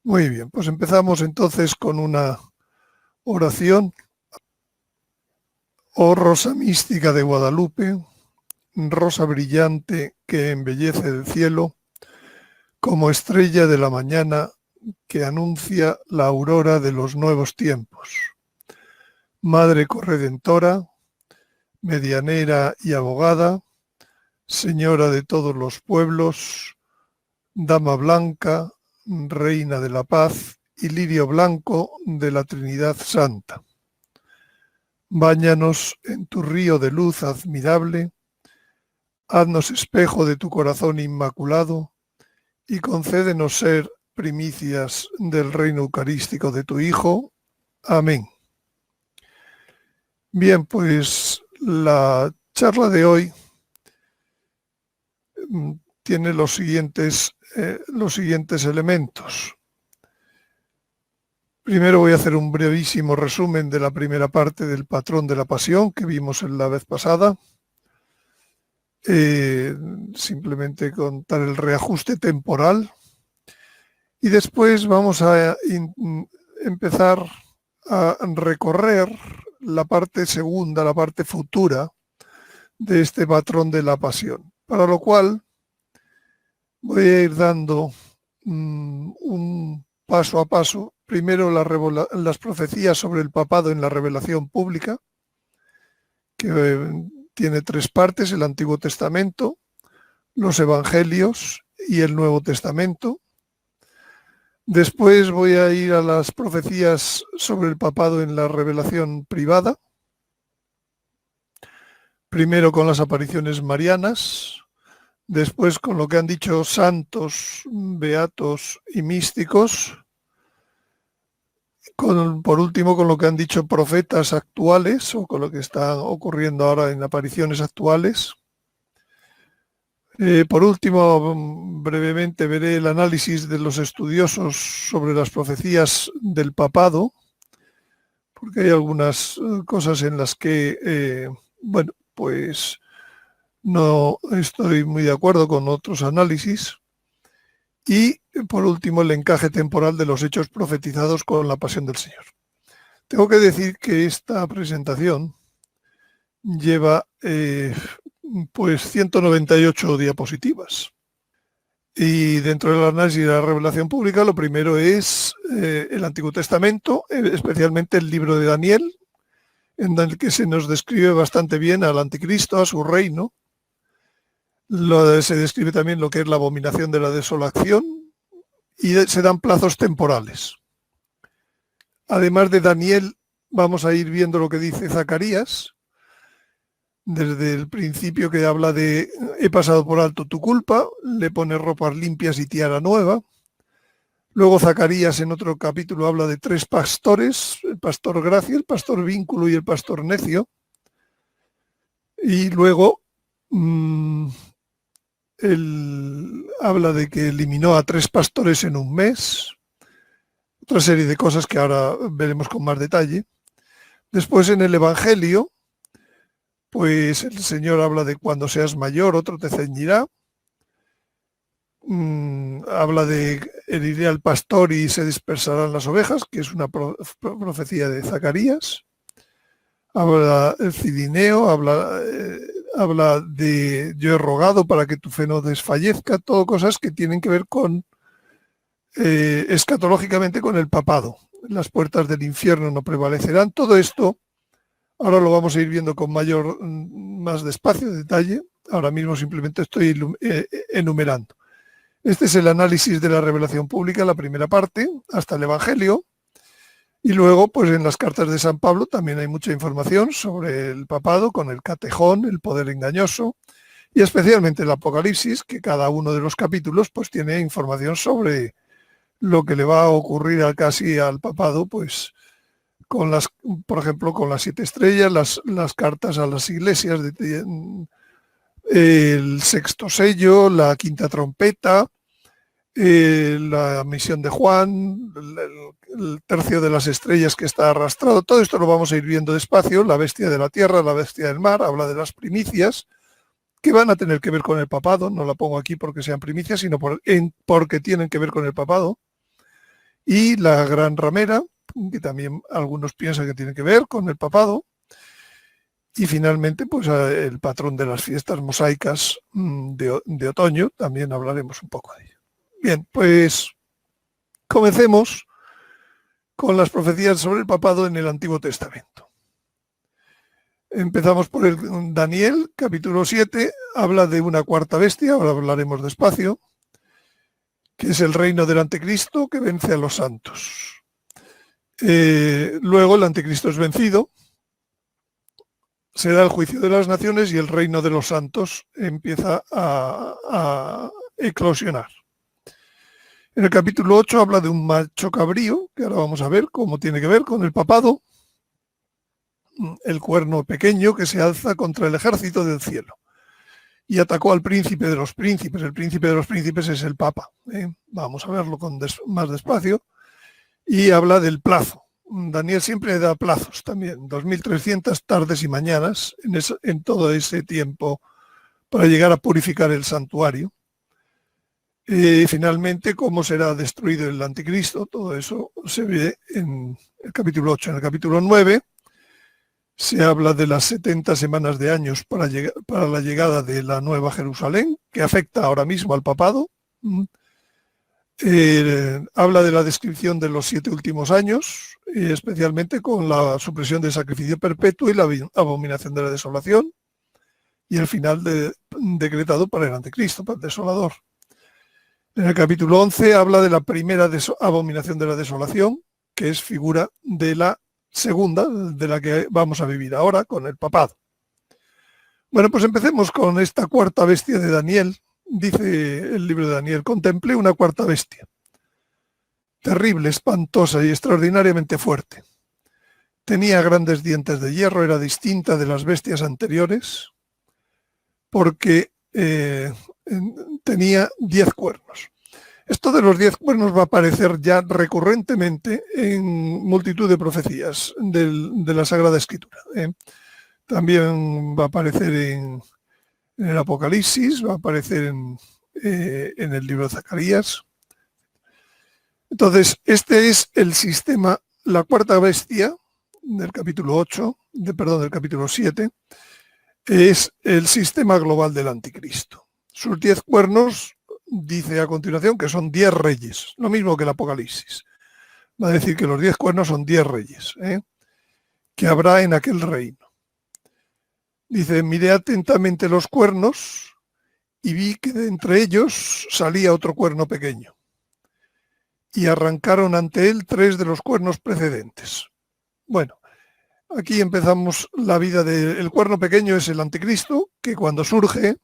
Muy bien, pues empezamos entonces con una oración. Oh rosa mística de Guadalupe, rosa brillante que embellece el cielo, como estrella de la mañana que anuncia la aurora de los nuevos tiempos. Madre corredentora, medianera y abogada, señora de todos los pueblos, dama blanca, reina de la paz y lirio blanco de la Trinidad Santa. Báñanos en tu río de luz admirable, haznos espejo de tu corazón inmaculado y concédenos ser primicias del reino eucarístico de tu Hijo. Amén. Bien, pues la charla de hoy tiene los siguientes elementos. Primero voy a hacer un brevísimo resumen de la primera parte del patrón de la pasión que vimos en la vez pasada. Simplemente contar el reajuste temporal. Y después vamos a empezar a recorrer la parte segunda, la parte futura de este patrón de la pasión. Para lo cual voy a ir dando un paso a paso. Primero las profecías sobre el papado en la revelación pública, que tiene tres partes: el Antiguo Testamento, los Evangelios y el Nuevo Testamento. Después voy a ir a las profecías sobre el papado en la revelación privada. Primero con las apariciones marianas, después con lo que han dicho santos, beatos y místicos, por último con lo que han dicho profetas actuales o con lo que está ocurriendo ahora en apariciones actuales. Por último, brevemente veré el análisis de los estudiosos sobre las profecías del papado, porque hay algunas cosas en las que, pues no estoy muy de acuerdo con otros análisis. Y, por último, el encaje temporal de los hechos profetizados con la pasión del Señor. Tengo que decir que esta presentación lleva pues 198 diapositivas. Y dentro del análisis de la revelación pública, lo primero es el Antiguo Testamento, especialmente el libro de Daniel, en el que se nos describe bastante bien al anticristo, a su reino. Se describe también lo que es la abominación de la desolación y se dan plazos temporales. Además de Daniel, vamos a ir viendo lo que dice Zacarías, desde el principio, que habla de he pasado por alto tu culpa, le pone ropas limpias y tiara nueva. Luego Zacarías en otro capítulo habla de tres pastores: el pastor gracia, el pastor vínculo y el pastor necio. Y luego él habla de que eliminó a tres pastores en un mes. Otra serie de cosas que ahora veremos con más detalle. Después, en el Evangelio, pues el Señor habla de cuando seas mayor, otro te ceñirá. Habla de heriré al pastor y se dispersarán las ovejas, que es una profecía de Zacarías. Habla el Cidineo, habla de yo he rogado para que tu fe no desfallezca. Todo cosas que tienen que ver con escatológicamente con el papado. Las puertas del infierno no prevalecerán. Todo esto ahora lo vamos a ir viendo con más despacio, detalle. Ahora mismo simplemente estoy enumerando. Este es el análisis de la revelación pública, la primera parte, hasta el Evangelio. Y luego, pues en las cartas de San Pablo también hay mucha información sobre el papado, con el catejón, el poder engañoso, y especialmente el Apocalipsis, que cada uno de los capítulos pues tiene información sobre lo que le va a ocurrir casi al papado, pues por ejemplo, con las 7 estrellas, las cartas a las iglesias, el sexto sello, la quinta trompeta, la misión de Juan, el tercio de las estrellas que está arrastrado. Todo esto lo vamos a ir viendo despacio. La bestia de la tierra, la bestia del mar, habla de las primicias, que van a tener que ver con el papado. No la pongo aquí porque sean primicias, sino porque tienen que ver con el papado. y la gran ramera, que también algunos piensan que tiene que ver con el papado, y finalmente pues el patrón de las fiestas mosaicas de otoño, también hablaremos un poco de ello. Bien, pues comencemos con las profecías sobre el papado en el Antiguo Testamento. Empezamos por el Daniel, capítulo 7, habla de una cuarta bestia, ahora hablaremos despacio, que es el reino del anticristo que vence a los santos. Luego el anticristo es vencido, se da el juicio de las naciones y el reino de los santos empieza a eclosionar. En el capítulo 8 habla de un macho cabrío, que ahora vamos a ver cómo tiene que ver con el papado, el cuerno pequeño que se alza contra el ejército del cielo. Y atacó al príncipe de los príncipes. El príncipe de los príncipes es el Papa. Vamos a verlo más despacio. Y habla del plazo. Daniel siempre da plazos también, 2300 tardes y mañanas en todo ese tiempo para llegar a purificar el santuario. Finalmente, cómo será destruido el anticristo, todo eso se ve en el capítulo 8. En el capítulo 9 se habla de las 70 semanas de años para la llegada de la Nueva Jerusalén, que afecta ahora mismo al papado. Habla de la descripción de los 7 últimos años, especialmente con la supresión del sacrificio perpetuo y la abominación de la desolación, y el final decretado para el anticristo, para el desolador. En el capítulo 11 habla de la primera abominación de la desolación, que es figura de la segunda, de la que vamos a vivir ahora, con el papado. Bueno, pues empecemos con esta cuarta bestia de Daniel. Dice el libro de Daniel: contemplé una cuarta bestia, terrible, espantosa y extraordinariamente fuerte. Tenía grandes dientes de hierro, era distinta de las bestias anteriores, porque tenía 10 cuernos. Esto de los 10 cuernos va a aparecer ya recurrentemente en multitud de profecías de la Sagrada Escritura. También va a aparecer en el Apocalipsis, va a aparecer en el libro de Zacarías. Entonces, este es el sistema, la cuarta bestia del capítulo 8, del capítulo 7, es el sistema global del anticristo. Sus 10 cuernos, dice a continuación, que son 10 reyes, lo mismo que el Apocalipsis. Va a decir que los 10 cuernos son 10 reyes, que habrá en aquel reino. Dice: miré atentamente los cuernos y vi que de entre ellos salía otro cuerno pequeño. Y arrancaron ante él 3 de los cuernos precedentes. Bueno, aquí empezamos la vida del cuerno pequeño, es el anticristo, que cuando surge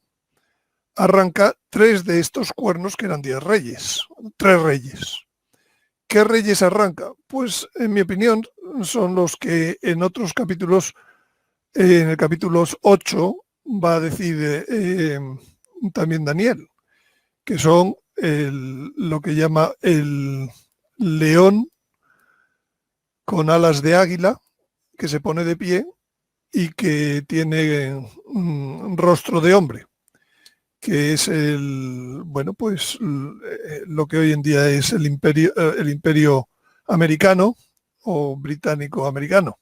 arranca 3 de estos cuernos que eran 10 reyes, 3 reyes. ¿Qué reyes arranca? Pues en mi opinión son los que en otros capítulos, en el capítulo 8 va a decir también Daniel, que son lo que llama el león con alas de águila, que se pone de pie y que tiene un rostro de hombre, que es lo que hoy en día es el imperio americano o británico-americano.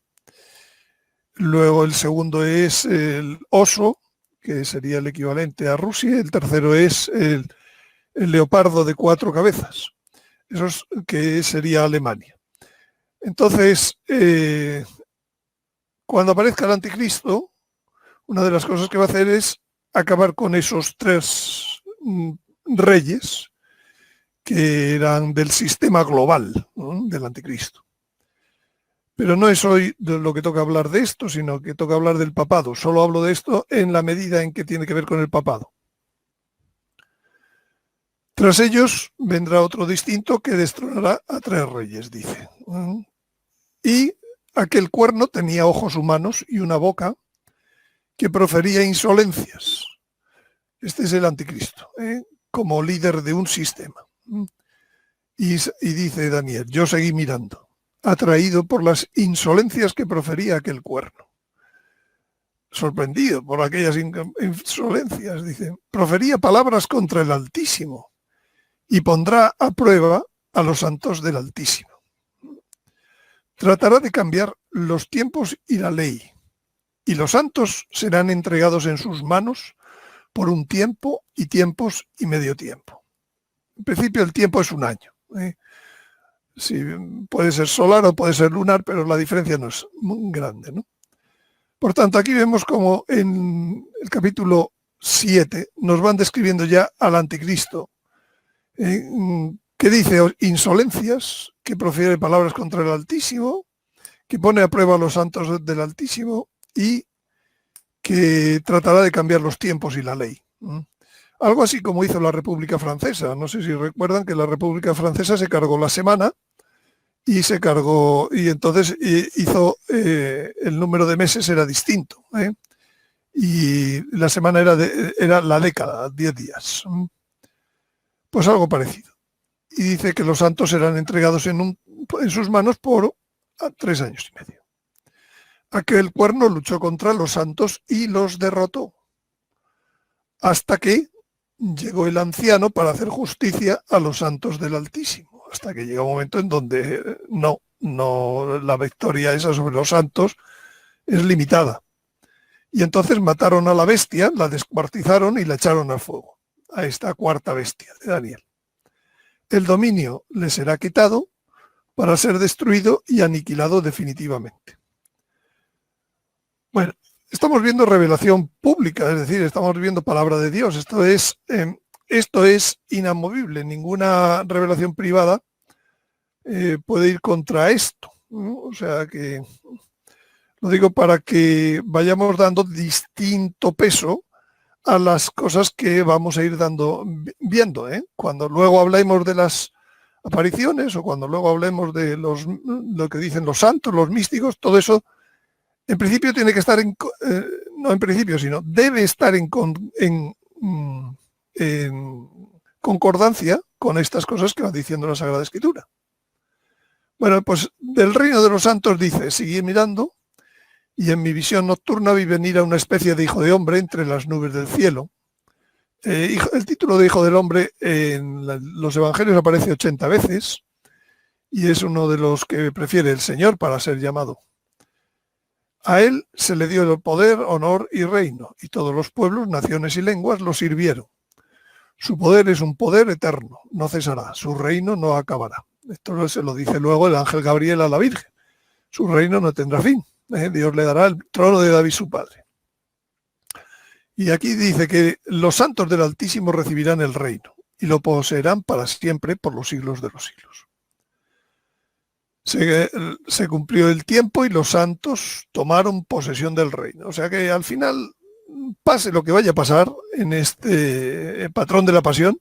Luego el segundo es el oso, que sería el equivalente a Rusia. El tercero es el leopardo de 4 cabezas, eso es, que sería Alemania. Entonces, cuando aparezca el anticristo, una de las cosas que va a hacer es acabar con esos 3 reyes que eran del sistema global, ¿no?, del anticristo. Pero no es hoy de lo que toca hablar de esto, sino que toca hablar del papado. Solo hablo de esto en la medida en que tiene que ver con el papado. Tras ellos vendrá otro distinto que destronará a 3 reyes, dice. Y aquel cuerno tenía ojos humanos y una boca que profería insolencias. Este es el anticristo, como líder de un sistema. Y dice Daniel: yo seguí mirando, atraído por las insolencias que profería aquel cuerno. Sorprendido por aquellas insolencias, dice: profería palabras contra el Altísimo y pondrá a prueba a los santos del Altísimo. Tratará de cambiar los tiempos y la ley, y los santos serán entregados en sus manos por un tiempo y tiempos y medio tiempo. En principio el tiempo es un año. Sí, puede ser solar o puede ser lunar, pero la diferencia no es muy grande, ¿no? Por tanto, aquí vemos como en el capítulo 7 nos van describiendo ya al anticristo, que dice insolencias, que profiere palabras contra el Altísimo, que pone a prueba a los santos del Altísimo y que tratará de cambiar los tiempos y la ley. Algo así como hizo la República Francesa. No sé si recuerdan que la República Francesa se cargó la semana y entonces hizo el número de meses era distinto, y la semana era la década, 10 días. Pues algo parecido. Y dice que los santos serán entregados en sus manos por 3 años y medio. Aquel cuerno luchó contra los santos y los derrotó, hasta que llegó el anciano para hacer justicia a los santos del Altísimo, hasta que llega un momento en donde no, la victoria esa sobre los santos es limitada. Y entonces mataron a la bestia, la descuartizaron y la echaron al fuego, a esta cuarta bestia de Daniel. El dominio le será quitado para ser destruido y aniquilado definitivamente. Bueno, estamos viendo revelación pública, es decir, estamos viendo palabra de Dios. Esto es inamovible. Ninguna revelación privada puede ir contra esto, ¿no? O sea que lo digo para que vayamos dando distinto peso a las cosas que vamos a ir viendo. Cuando luego hablemos de las apariciones o cuando luego hablemos de lo que dicen los santos, los místicos, todo eso en principio tiene que estar no en principio, sino debe estar en concordancia con estas cosas que va diciendo la Sagrada Escritura. Bueno, pues del reino de los santos dice, sigue mirando, y en mi visión nocturna vi venir a una especie de hijo de hombre entre las nubes del cielo. El título de hijo del hombre en los evangelios aparece 80 veces y es uno de los que prefiere el Señor para ser llamado. A él se le dio el poder, honor y reino, y todos los pueblos, naciones y lenguas lo sirvieron. Su poder es un poder eterno, no cesará, su reino no acabará. Esto se lo dice luego el ángel Gabriel a la Virgen. Su reino no tendrá fin. Dios le dará el trono de David su padre. Y aquí dice que los santos del Altísimo recibirán el reino y lo poseerán para siempre por los siglos de los siglos. Se cumplió el tiempo y los santos tomaron posesión del reino. O sea que al final, pase lo que vaya a pasar en este patrón de la pasión,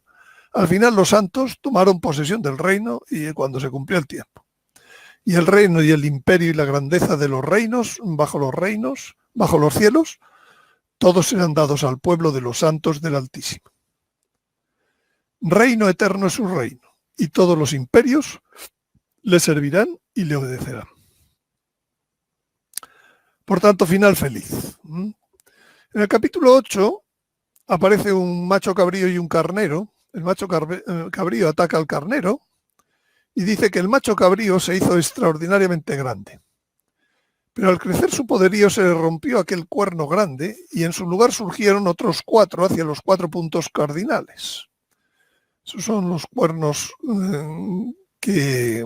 al final los santos tomaron posesión del reino y cuando se cumplió el tiempo. Y el reino y el imperio y la grandeza de los reinos, bajo los cielos, todos serán dados al pueblo de los santos del Altísimo. Reino eterno es su reino, y todos los imperios le servirán y le obedecerán. Por tanto, final feliz. En el capítulo 8 aparece un macho cabrío y un carnero. El macho cabrío ataca al carnero y dice que el macho cabrío se hizo extraordinariamente grande. Pero al crecer su poderío se le rompió aquel cuerno grande y en su lugar surgieron otros 4 hacia los 4 puntos cardinales. Esos son los cuernos que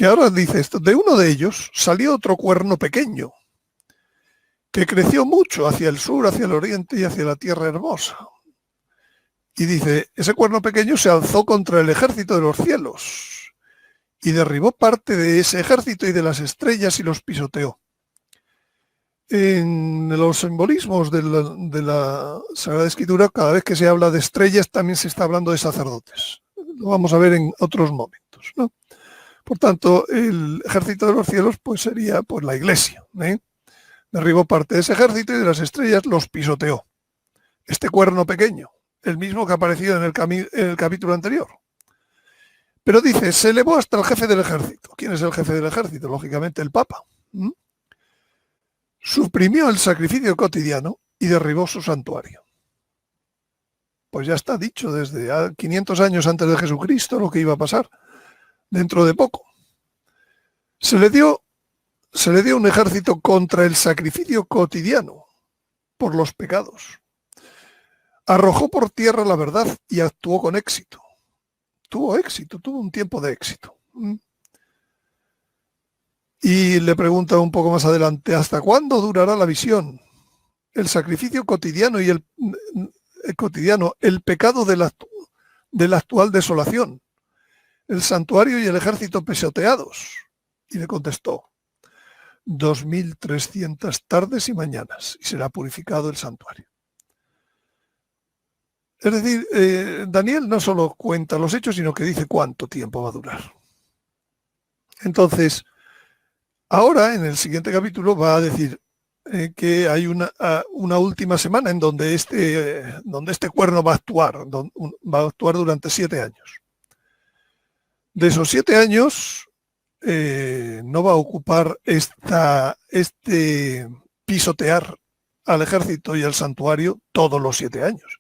ahora dice esto. De uno de ellos salió otro cuerno pequeño, que creció mucho hacia el sur, hacia el oriente y hacia la tierra hermosa. Y dice, ese cuerno pequeño se alzó contra el ejército de los cielos y derribó parte de ese ejército y de las estrellas y los pisoteó. En los simbolismos de la Sagrada Escritura, cada vez que se habla de estrellas también se está hablando de sacerdotes. Lo vamos a ver en otros momentos, ¿no? Por tanto, el ejército de los cielos pues sería pues la Iglesia. Derribó parte de ese ejército y de las estrellas los pisoteó. Este cuerno pequeño, el mismo que ha aparecido en el capítulo anterior. Pero dice, se elevó hasta el jefe del ejército. ¿Quién es el jefe del ejército? Lógicamente el Papa. Suprimió el sacrificio cotidiano y derribó su santuario. pues ya está dicho desde 500 años antes de Jesucristo lo que iba a pasar dentro de poco. Se le dio un ejército contra el sacrificio cotidiano por los pecados. Arrojó por tierra la verdad y actuó con éxito. Tuvo un tiempo de éxito. Y le pregunta un poco más adelante, ¿hasta cuándo durará la visión? El sacrificio cotidiano y el pecado de la actual desolación, el santuario y el ejército pisoteados. Y le contestó, 2300 tardes y mañanas, y será purificado el santuario. Es decir, Daniel no solo cuenta los hechos, sino que dice cuánto tiempo va a durar. Entonces, ahora en el siguiente capítulo va a decir que hay una última semana en donde este cuerno va a actuar durante 7 años. De esos 7 años no va a ocupar este pisotear al ejército y al santuario todos los 7 años,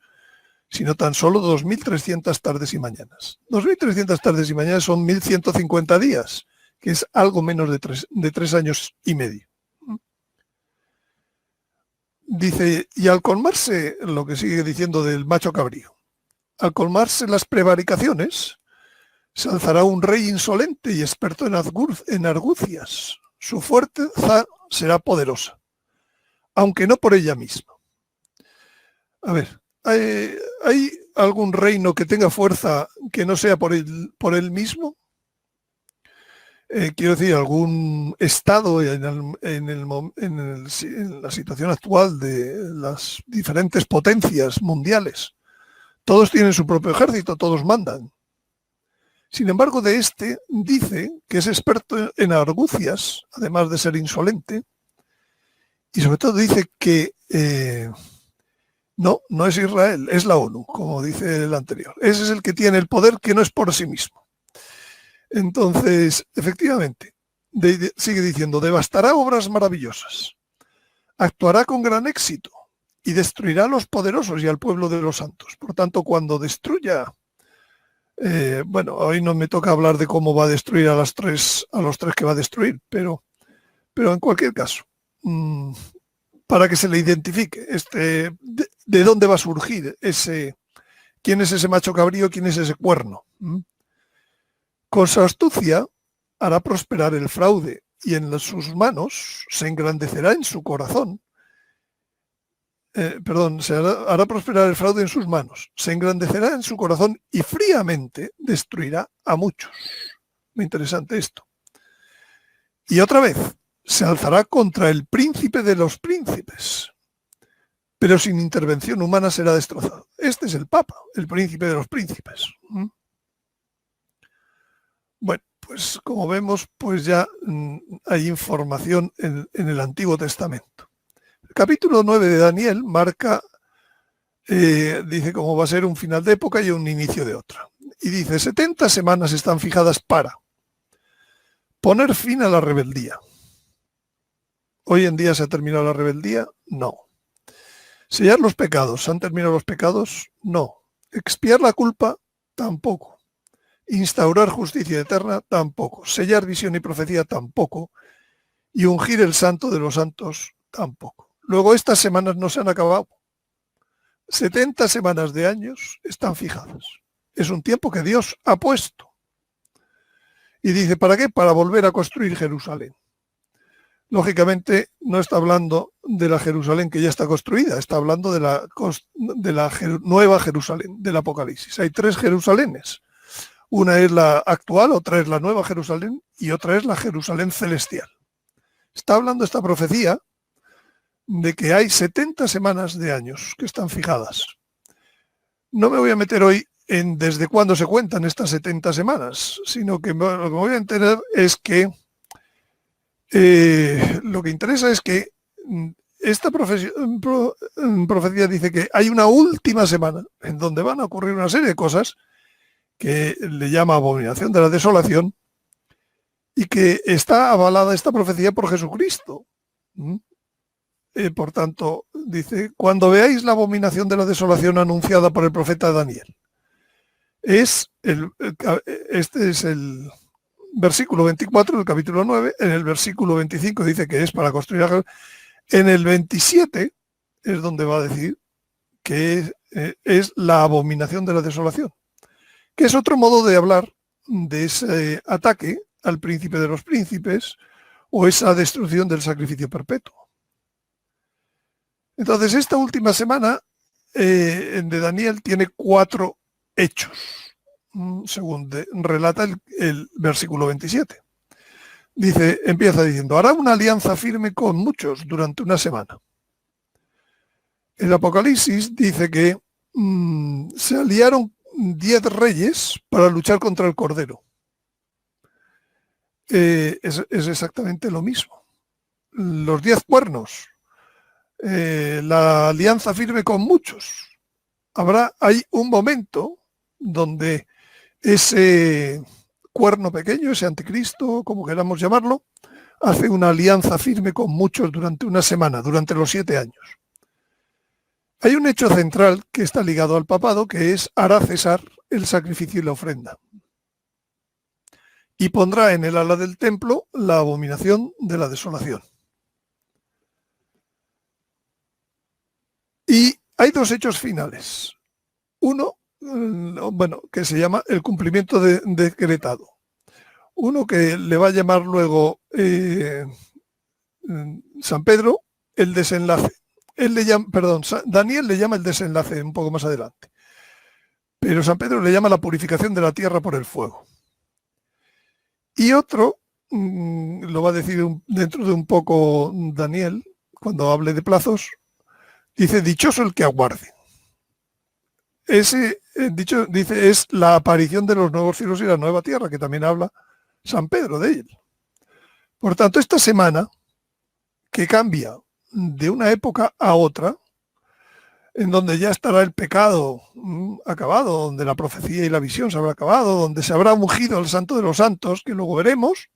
sino tan solo 2300 tardes y mañanas. 2300 tardes y mañanas son 1150 días, que es algo menos de 3 años y medio. Dice, y al colmarse, lo que sigue diciendo del macho cabrío, al colmarse las prevaricaciones, se alzará un rey insolente y experto en argucias. Su fuerza será poderosa, aunque no por ella misma. A ver, ¿hay algún reino que tenga fuerza que no sea por él mismo? Quiero decir, algún estado en la situación actual de las diferentes potencias mundiales. Todos tienen su propio ejército, todos mandan. Sin embargo, de dice que es experto en argucias, además de ser insolente, y sobre todo dice que no es Israel, es la ONU, como dice el anterior. Ese es el que tiene el poder que no es por sí mismo. Entonces, efectivamente, sigue diciendo, devastará obras maravillosas, actuará con gran éxito y destruirá a los poderosos y al pueblo de los santos. Por tanto, cuando destruya, hoy no me toca hablar de cómo va a destruir a los tres que va a destruir, pero en cualquier caso, para que se le identifique de dónde va a surgir quién es ese macho cabrío, quién es ese cuerno. Con su astucia hará prosperar el fraude y en sus manos se engrandecerá en su corazón. Hará prosperar el fraude en sus manos, se engrandecerá en su corazón y fríamente destruirá a muchos. Muy interesante esto. Y otra vez, se alzará contra el príncipe de los príncipes, pero sin intervención humana será destrozado. Este es el Papa, el príncipe de los príncipes. Bueno, pues como vemos, pues ya hay información en el Antiguo Testamento. El capítulo 9 de Daniel marca, dice cómo va a ser un final de época y un inicio de otra. Y dice, 70 semanas están fijadas para poner fin a la rebeldía. ¿Hoy en día se ha terminado la rebeldía? No. ¿Sellar los pecados? ¿Se han terminado los pecados? No. ¿Expiar la culpa? Tampoco. Instaurar justicia eterna, tampoco. Sellar visión y profecía, tampoco. Y ungir el santo de los santos, tampoco. Luego estas semanas no se han acabado. 70 semanas de años están fijadas. Es un tiempo que Dios ha puesto. Y dice, ¿para qué? Para volver a construir Jerusalén. Lógicamente no está hablando de la Jerusalén que ya está construida, está hablando de la nueva Jerusalén, del Apocalipsis. Hay 3 Jerusalenes. Una es la actual, otra es la nueva Jerusalén y otra es la Jerusalén celestial. Está hablando esta profecía de que hay 70 semanas de años que están fijadas. No me voy a meter hoy en desde cuándo se cuentan estas 70 semanas, sino que lo que me voy a entender es que lo que interesa es que esta profecía dice que hay una última semana en donde van a ocurrir una serie de cosas que le llama abominación de la desolación y que está avalada esta profecía por Jesucristo. por tanto, dice, cuando veáis la abominación de la desolación anunciada por el profeta Daniel. Este es el versículo 24 del capítulo 9. En el versículo 25 dice que es para construir a... En el 27 es donde va a decir que es la abominación de la desolación, que es otro modo de hablar de ese ataque al príncipe de los príncipes o esa destrucción del sacrificio perpetuo. Entonces, esta última semana de Daniel tiene 4 hechos, según relata el versículo 27. Dice, empieza diciendo, hará una alianza firme con muchos durante una semana. El Apocalipsis dice que se aliaron 10 reyes para luchar contra el Cordero. Es exactamente lo mismo. Los 10 cuernos, la alianza firme con muchos. Hay un momento donde ese cuerno pequeño, ese anticristo, como queramos llamarlo, hace una alianza firme con muchos durante una semana, durante los 7 años. Hay un hecho central que está ligado al papado, que es hará cesar el sacrificio y la ofrenda. Y pondrá en el ala del templo la abominación de la desolación. Y hay 2 hechos finales. Uno, que se llama el cumplimiento decretado. Uno que le va a llamar luego San Pedro el desenlace. Daniel le llama el desenlace un poco más adelante. Pero San Pedro le llama la purificación de la tierra por el fuego. Y otro, lo va a decir dentro de un poco Daniel, cuando hable de plazos, dice, dichoso el que aguarde. Ese dicho dice es la aparición de los nuevos cielos y la nueva tierra, que también habla San Pedro de él. Por tanto, esta semana, que cambia de una época a otra, en donde ya estará el pecado acabado, donde la profecía y la visión se habrá acabado, donde se habrá ungido al Santo de los Santos, que luego veremos,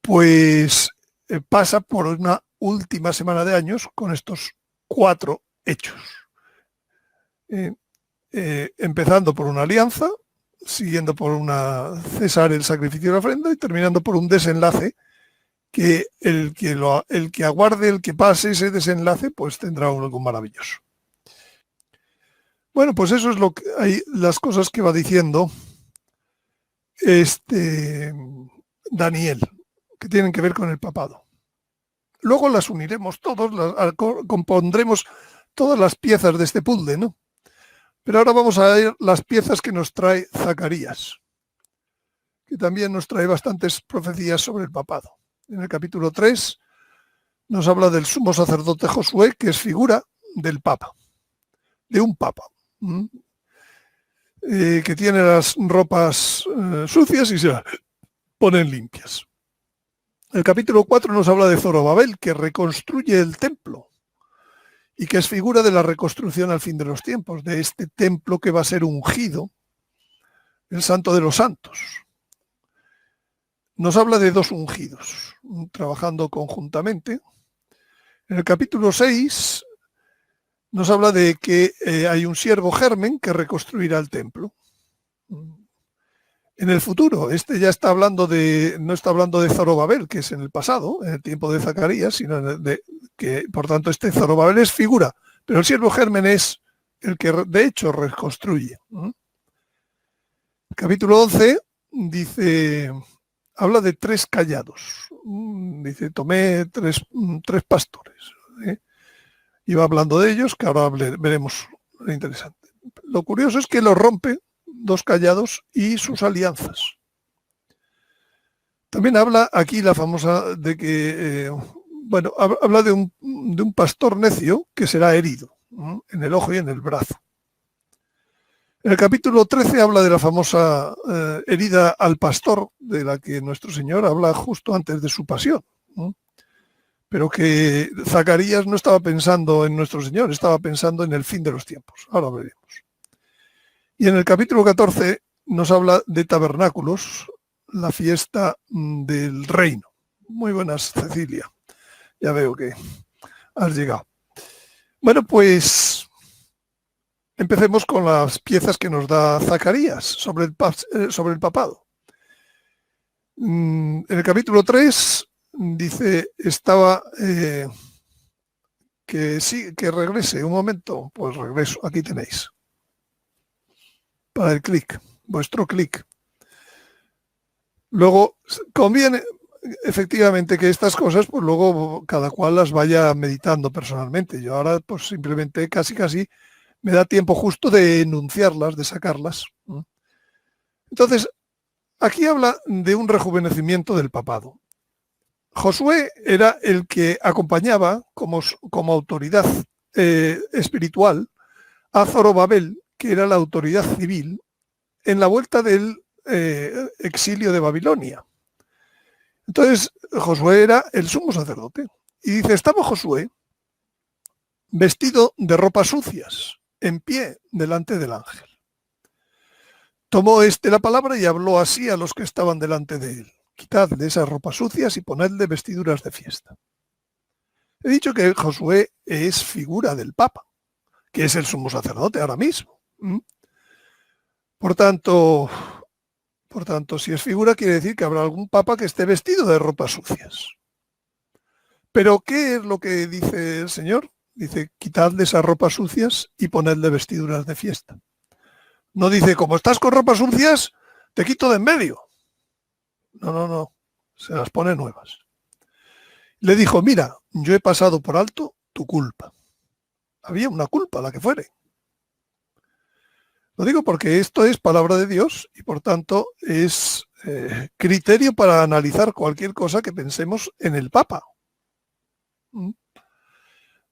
pues pasa por una última semana de años con estos 4 hechos. Empezando por una alianza, siguiendo por una cesar el sacrificio y la ofrenda y terminando por un desenlace que el que aguarde, el que pase ese desenlace, pues tendrá algo maravilloso. Bueno, pues eso es lo que hay, las cosas que va diciendo Daniel, que tienen que ver con el papado. Luego las uniremos todos, compondremos todas las piezas de este puzzle, ¿no? Pero ahora vamos a ver las piezas que nos trae Zacarías, que también nos trae bastantes profecías sobre el papado. En el capítulo 3 nos habla del sumo sacerdote Josué, que es figura del papa, de un papa, que tiene las ropas sucias y se las ponen limpias. El capítulo 4 nos habla de Zorobabel, que reconstruye el templo y que es figura de la reconstrucción al fin de los tiempos, de este templo que va a ser ungido, el Santo de los Santos. Nos habla de 2 ungidos, trabajando conjuntamente. En el capítulo 6 nos habla de que hay un siervo Germen que reconstruirá el templo. En el futuro, ya está hablando no está hablando de Zorobabel, que es en el pasado, en el tiempo de Zacarías, sino que, por tanto, Zorobabel es figura, pero el siervo Germen es el que, de hecho, reconstruye. El capítulo 11 dice, habla de 3 callados. Dice, tomé tres pastores. Y va hablando de ellos, que ahora veremos lo interesante. Lo curioso es que los rompe 2 callados y sus alianzas. También habla aquí la famosa de que, habla de un pastor necio que será herido en el ojo y en el brazo. En el capítulo 13 habla de la famosa herida al pastor, de la que nuestro Señor habla justo antes de su pasión. Pero que Zacarías no estaba pensando en nuestro Señor, estaba pensando en el fin de los tiempos. Ahora veremos. Y en el capítulo 14 nos habla de tabernáculos, la fiesta del reino. Muy buenas, Cecilia. Ya veo que has llegado. Bueno, pues empecemos con las piezas que nos da Zacarías sobre el papado. En el capítulo 3 dice, que sí, que regrese un momento. Pues regreso, aquí tenéis. Para el clic, vuestro clic. Luego, conviene efectivamente que estas cosas, pues luego cada cual las vaya meditando personalmente. Yo ahora, pues simplemente casi me da tiempo justo de enunciarlas, de sacarlas. Entonces, aquí habla de un rejuvenecimiento del papado. Josué era el que acompañaba como autoridad espiritual a Zorobabel, que era la autoridad civil, en la vuelta del exilio de Babilonia. Entonces, Josué era el sumo sacerdote. Y dice, estaba Josué vestido de ropas sucias, en pie delante del ángel. Tomó la palabra y habló así a los que estaban delante de él. Quitadle esas ropas sucias y ponedle vestiduras de fiesta. He dicho que Josué es figura del Papa, que es el sumo sacerdote ahora mismo. Por tanto, si es figura, quiere decir que habrá algún papa que esté vestido de ropas sucias. Pero, ¿qué es lo que dice el Señor? Dice, quitadle esas ropas sucias y ponedle vestiduras de fiesta. No dice, como estás con ropas sucias, te quito de en medio. No, se las pone nuevas. Le dijo, mira, yo he pasado por alto tu culpa. Había una culpa, la que fuere. Lo digo porque esto es palabra de Dios y por tanto es criterio para analizar cualquier cosa que pensemos en el Papa.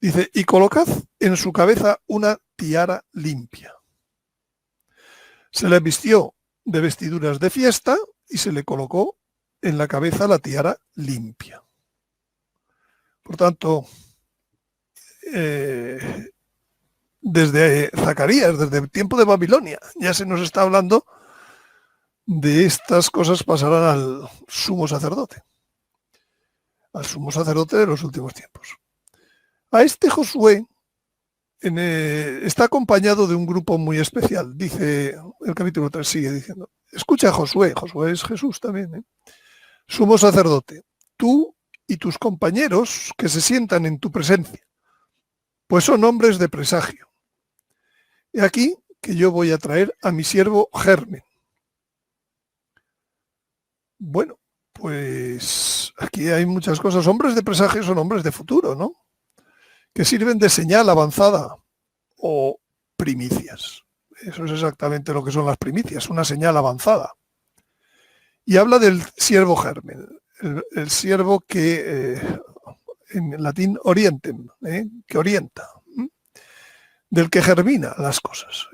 Dice, y colocad en su cabeza una tiara limpia. Se le vistió de vestiduras de fiesta y se le colocó en la cabeza la tiara limpia. Por tanto, desde Zacarías, desde el tiempo de Babilonia, ya se nos está hablando de estas cosas pasarán al sumo sacerdote de los últimos tiempos. A este Josué está acompañado de un grupo muy especial. Dice el capítulo 3, sigue diciendo, escucha a Josué es Jesús también, sumo sacerdote, tú y tus compañeros que se sientan en tu presencia, pues son hombres de presagio. He aquí que yo voy a traer a mi siervo Germen. Bueno, pues aquí hay muchas cosas. Hombres de presagio son hombres de futuro, ¿no? Que sirven de señal avanzada o primicias. Eso es exactamente lo que son las primicias, una señal avanzada. Y habla del siervo Germen, el siervo que en latín orientem, que orienta, del que germina las cosas.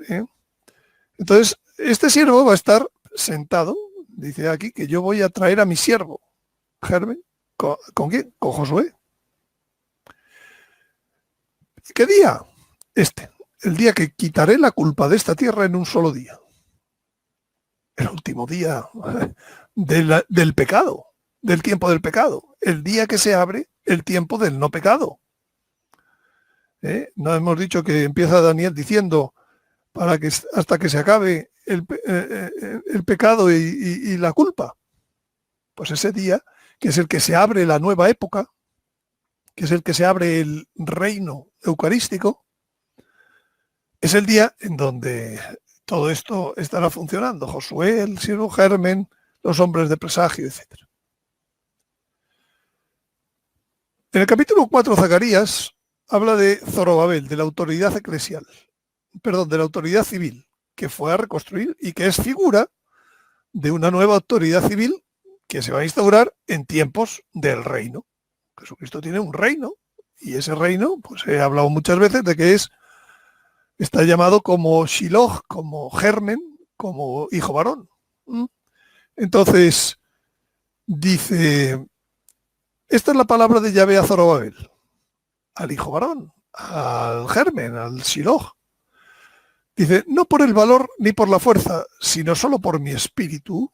Entonces, este siervo va a estar sentado, dice aquí, que yo voy a traer a mi siervo, Germen, ¿con quién? Con Josué. ¿Qué día? El día que quitaré la culpa de esta tierra en un solo día. El último día del pecado, del tiempo del pecado. El día que se abre el tiempo del no pecado. No hemos dicho que empieza Daniel diciendo hasta que se acabe el pecado y la culpa. Pues ese día, que es el que se abre la nueva época, que es el que se abre el reino eucarístico, es el día en donde todo esto estará funcionando. Josué, el siervo Germen, los hombres de presagio, etc. En el capítulo 4, Zacarías habla de Zorobabel, de la autoridad eclesial, de la autoridad civil, que fue a reconstruir y que es figura de una nueva autoridad civil que se va a instaurar en tiempos del reino. Jesucristo tiene un reino y ese reino, pues he hablado muchas veces de que está llamado como Shiloh, como Germen, como hijo varón. Entonces, dice, esta es la palabra de Yahvé a Zorobabel, al hijo varón, al Germen, al Shiloh. Dice, no por el valor ni por la fuerza, sino solo por mi espíritu,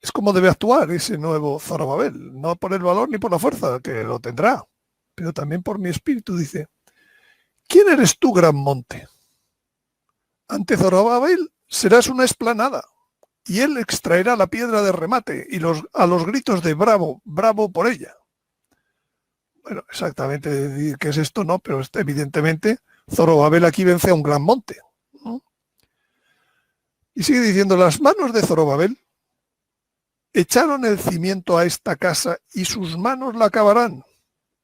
es como debe actuar ese nuevo Zorobabel, no por el valor ni por la fuerza, que lo tendrá, pero también por mi espíritu. Dice, ¿quién eres tú, gran monte? Ante Zorobabel serás una explanada, y él extraerá la piedra de remate y a los gritos de bravo, bravo por ella. Bueno, exactamente qué es esto, no, pero evidentemente Zorobabel aquí vence a un gran monte, ¿no? Y sigue diciendo, las manos de Zorobabel echaron el cimiento a esta casa y sus manos la acabarán.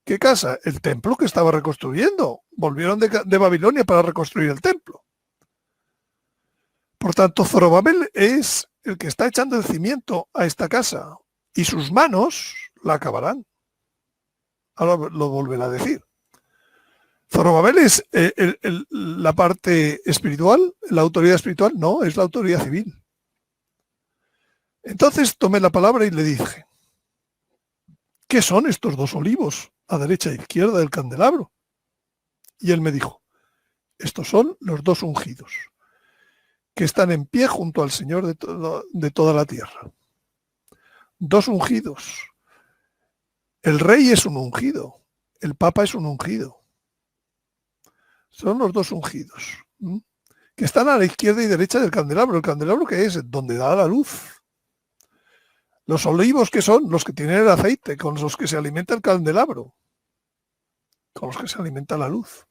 ¿Qué casa? El templo que estaba reconstruyendo. Volvieron de Babilonia para reconstruir el templo. Por tanto, Zorobabel es el que está echando el cimiento a esta casa y sus manos la acabarán. Ahora lo volverá a decir. Zorobabel es la parte espiritual, la autoridad espiritual, no, es la autoridad civil. Entonces tomé la palabra y le dije, ¿qué son estos dos olivos a derecha e izquierda del candelabro? Y él me dijo, estos son los dos ungidos, que están en pie junto al Señor de toda la tierra. Dos ungidos. El rey es un ungido, el papa es un ungido. Son los dos ungidos, que están a la izquierda y derecha del candelabro. ¿El candelabro qué es? Donde da la luz. Los olivos, que son los que tienen el aceite, con los que se alimenta el candelabro, con los que se alimenta la luz.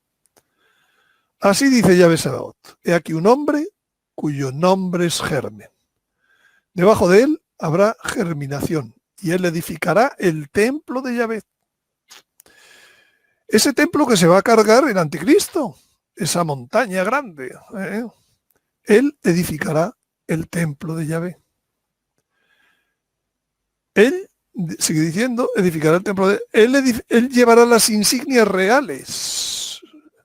Así dice Yahvé Sabaoth, he aquí un hombre cuyo nombre es Germen. Debajo de él habrá germinación, y él edificará el templo de Yahvé. Ese templo que se va a cargar el anticristo, esa montaña grande, él edificará el templo de Yahvé. Él, sigue diciendo, edificará el templo de él llevará las insignias reales.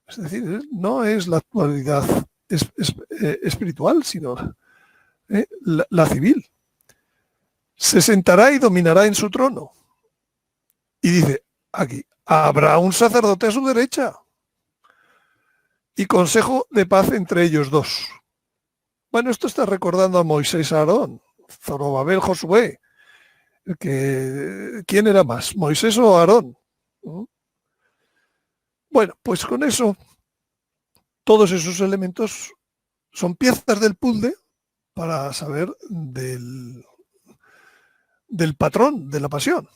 Es decir, no es la actualidad espiritual, sino la civil. Se sentará y dominará en su trono. Y dice, aquí, habrá un sacerdote a su derecha y consejo de paz entre ellos dos. Bueno, esto está recordando a Moisés, a Aarón, Zorobabel, Josué. ¿Quién era más, Moisés o Aarón? Bueno, pues con eso, todos esos elementos son piezas del puzzle para saber del patrón de la pasión.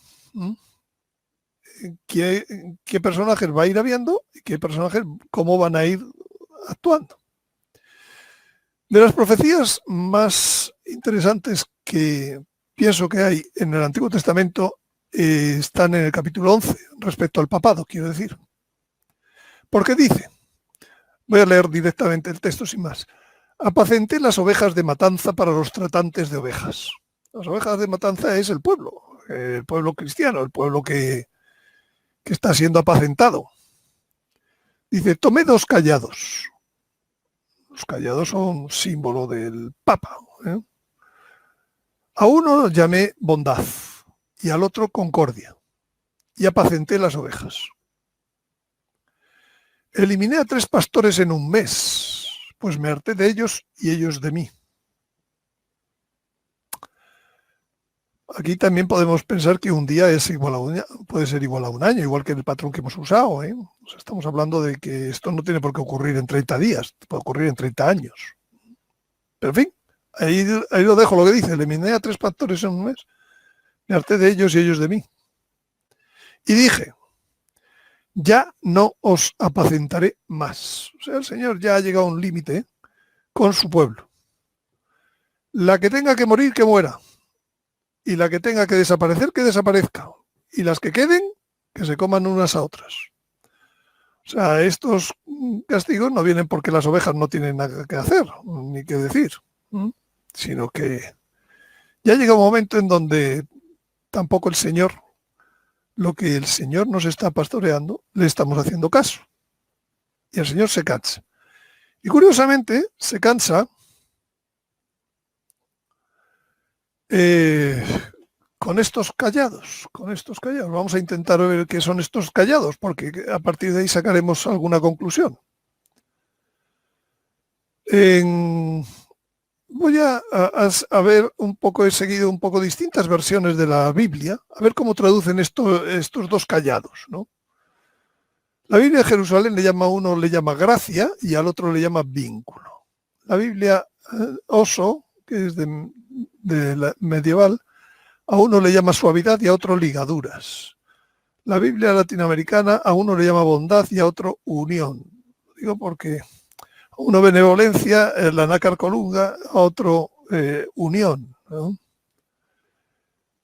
¿Qué personajes va a ir habiendo y qué personajes cómo van a ir actuando? De las profecías más interesantes que pienso que hay en el Antiguo Testamento están en el capítulo 11, respecto al papado, quiero decir. Porque dice, voy a leer directamente el texto sin más, apacenté las ovejas de matanza para los tratantes de ovejas. Las ovejas de matanza es el pueblo cristiano, el pueblo que está siendo apacentado. Dice, tomé 2 callados. Los callados son símbolo del Papa. A uno llamé bondad y al otro concordia, y apacenté las ovejas. Eliminé a 3 pastores en un mes, pues me harté de ellos y ellos de mí. Aquí también podemos pensar que un día es igual puede ser igual a un año, igual que el patrón que hemos usado. O sea, estamos hablando de que esto no tiene por qué ocurrir en 30 días, puede ocurrir en 30 años. Pero en fin, ahí lo dejo lo que dice, eliminé a 3 pastores en un mes, me harté de ellos y ellos de mí. Y dije, ya no os apacentaré más. O sea, el Señor ya ha llegado a un límite con su pueblo. La que tenga que morir, que muera. Y la que tenga que desaparecer, que desaparezca. Y las que queden, que se coman unas a otras. O sea, estos castigos no vienen porque las ovejas no tienen nada que hacer, ni que decir, sino que ya llega un momento en donde tampoco el Señor, lo que el Señor nos está pastoreando, le estamos haciendo caso. Y el Señor se cansa. Y curiosamente, se cansa con estos callados. Vamos a intentar ver qué son estos callados, porque a partir de ahí sacaremos alguna conclusión. voy a ver un poco, he seguido un poco distintas versiones de la Biblia, a ver cómo traducen estos dos callados, ¿no? La Biblia de Jerusalén a uno le llama gracia y al otro le llama vínculo. La Biblia Oso, que es de la medieval, a uno le llama suavidad y a otro ligaduras. La Biblia latinoamericana a uno le llama bondad y a otro unión. Digo porque a uno benevolencia, la nácar colunga, a otro unión, ¿no?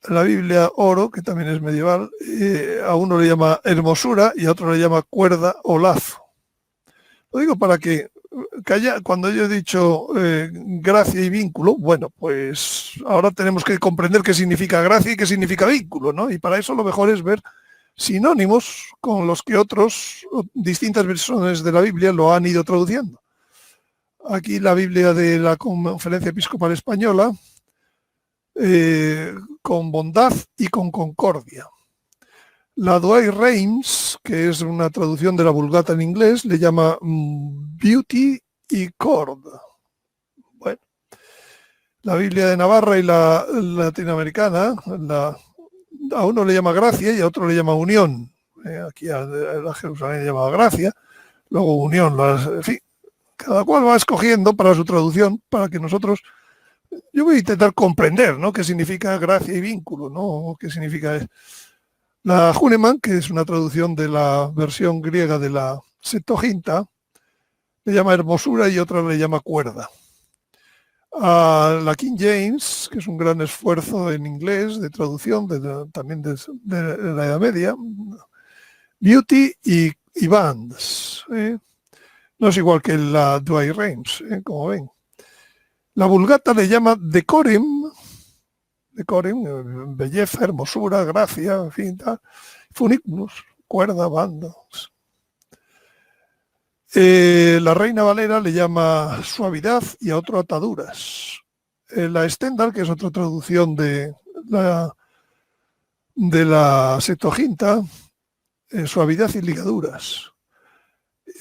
La Biblia Oro, que también es medieval, a uno le llama hermosura y a otro le llama cuerda o lazo. Lo digo para que cuando yo he dicho gracia y vínculo, bueno, pues ahora tenemos que comprender qué significa gracia y qué significa vínculo, ¿no? Y para eso lo mejor es ver sinónimos con los que distintas versiones de la Biblia lo han ido traduciendo. Aquí la Biblia de la Conferencia Episcopal Española, con bondad y con concordia. La Douay Rheims, que es una traducción de la Vulgata en inglés, le llama beauty y cord. Bueno, la Biblia de Navarra y la latinoamericana, a uno le llama gracia y a otro le llama unión. Aquí a la Jerusalén le llama gracia, luego unión. En fin, cada cual va escogiendo para su traducción, para que nosotros... Yo voy a intentar comprender, ¿no?, qué significa gracia y vínculo, ¿no? ¿Qué significa? La Hahnemann, que es una traducción de la versión griega de la Septuaginta, le llama hermosura y otra le llama cuerda. A la King James, que es un gran esfuerzo en inglés de traducción, también de la Edad Media, beauty y bands. No es igual que la Douay Rheims, como ven. La Vulgata le llama decorum, belleza, hermosura, gracia, en fin, tal. Funiculus, cuerda, bandos. La Reina Valera le llama suavidad y a otro ataduras. La Stendhal, que es otra traducción de la Septuaginta, suavidad y ligaduras.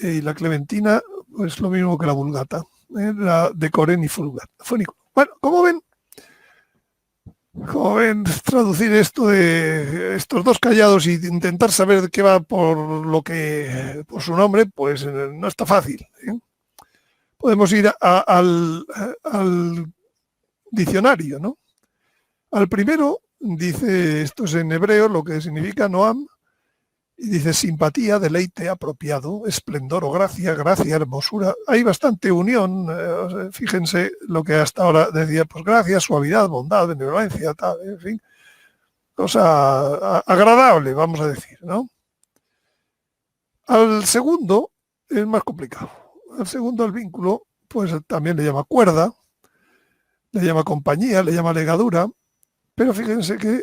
Y la Clementina, pues lo mismo que la Vulgata, la decoren y funiculus. Bueno, como ven, traducir esto de estos dos callados y intentar saber de qué va por su nombre, pues no está fácil, ¿eh? Podemos ir al diccionario, ¿no? Al primero dice, esto es en hebreo, lo que significa Noam, y dice simpatía, deleite, apropiado, esplendor o gracia, hermosura. Hay bastante unión, fíjense lo que hasta ahora decía, pues gracia, suavidad, bondad, benevolencia, tal, en fin, cosa agradable, vamos a decir, ¿no? Al segundo es más complicado. Al segundo, al vínculo, pues también le llama cuerda, le llama compañía, le llama legadura, pero fíjense que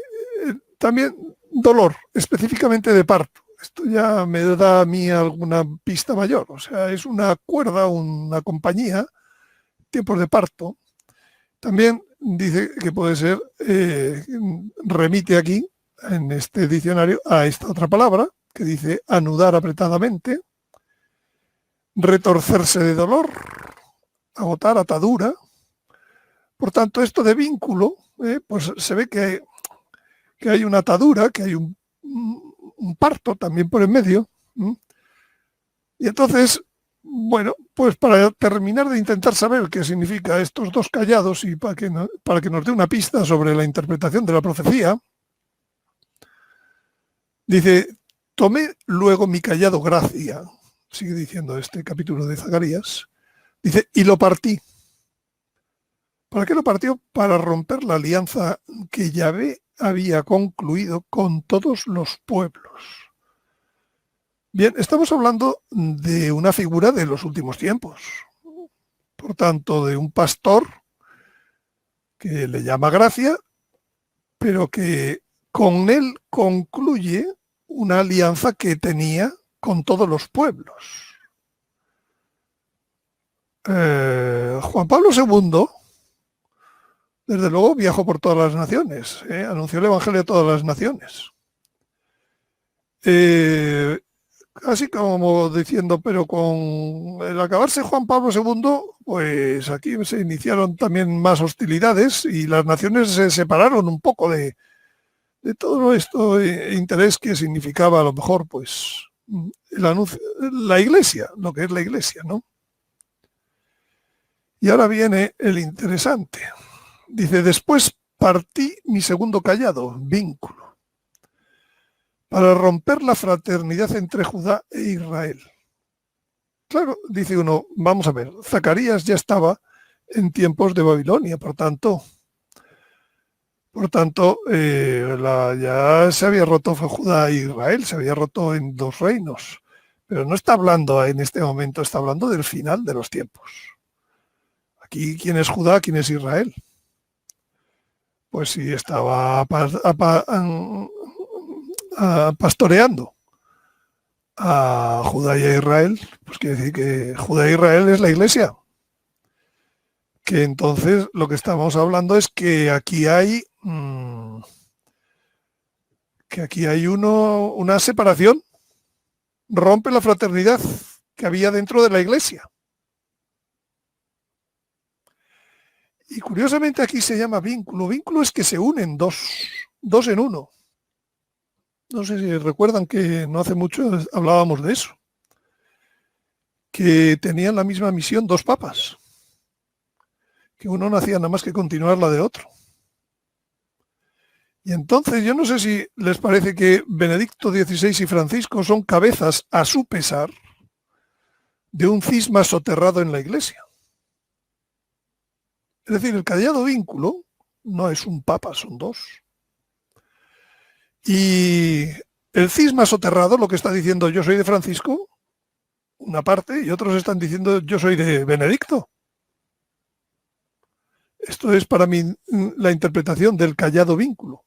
también dolor, específicamente de parto. Esto ya me da a mí alguna pista mayor. O sea, es una cuerda, una compañía, tiempos de parto. También dice que puede ser, remite aquí, en este diccionario, a esta otra palabra, que dice anudar apretadamente, retorcerse de dolor, agotar, atadura. Por tanto, esto de vínculo, pues se ve que hay una atadura, que hay un parto también por en medio. Y entonces, bueno, pues para terminar de intentar saber qué significa estos dos callados y para que nos dé una pista sobre la interpretación de la profecía, dice, tomé luego mi callado gracia, sigue diciendo este capítulo de Zacarías, dice, y lo partí. ¿Para qué lo partió? Para romper la alianza que Yahvé había concluido con todos los pueblos. Bien, estamos hablando de una figura de los últimos tiempos. Por tanto, de un pastor que le llama gracia, pero que con él concluye una alianza que tenía con todos los pueblos. Juan Pablo II, desde luego, viajó por todas las naciones, anunció el Evangelio a todas las naciones. así como diciendo, pero con el acabarse Juan Pablo II, pues aquí se iniciaron también más hostilidades y las naciones se separaron un poco de todo esto interés que significaba a lo mejor pues el anuncio, la iglesia, lo que es la iglesia, ¿no? Y ahora viene el interesante. Dice, después partí mi segundo callado, vínculo, para romper la fraternidad entre Judá e Israel. Claro, dice uno, vamos a ver, Zacarías ya estaba en tiempos de Babilonia, por tanto, ya se había roto Judá e Israel, se había roto en dos reinos, pero no está hablando en este momento, está hablando del final de los tiempos. Aquí, ¿quién es Judá? ¿Quién es Israel? Pues sí, estaba pastoreando a Judá y a Israel, pues quiere decir que Judá e Israel es la iglesia. Que entonces lo que estamos hablando es que aquí hay una separación, rompe la fraternidad que había dentro de la iglesia. Y curiosamente aquí se llama vínculo. Vínculo es que se unen dos en uno. No sé si recuerdan que no hace mucho hablábamos de eso, que tenían la misma misión dos papas, que uno no hacía nada más que continuar la de otro. Y entonces yo no sé si les parece que Benedicto XVI y Francisco son cabezas a su pesar de un cisma soterrado en la iglesia. Es decir, el callado vínculo no es un papa, son dos. Y el cisma soterrado, lo que está diciendo yo soy de Francisco, una parte, y otros están diciendo yo soy de Benedicto. Esto es para mí la interpretación del callado vínculo.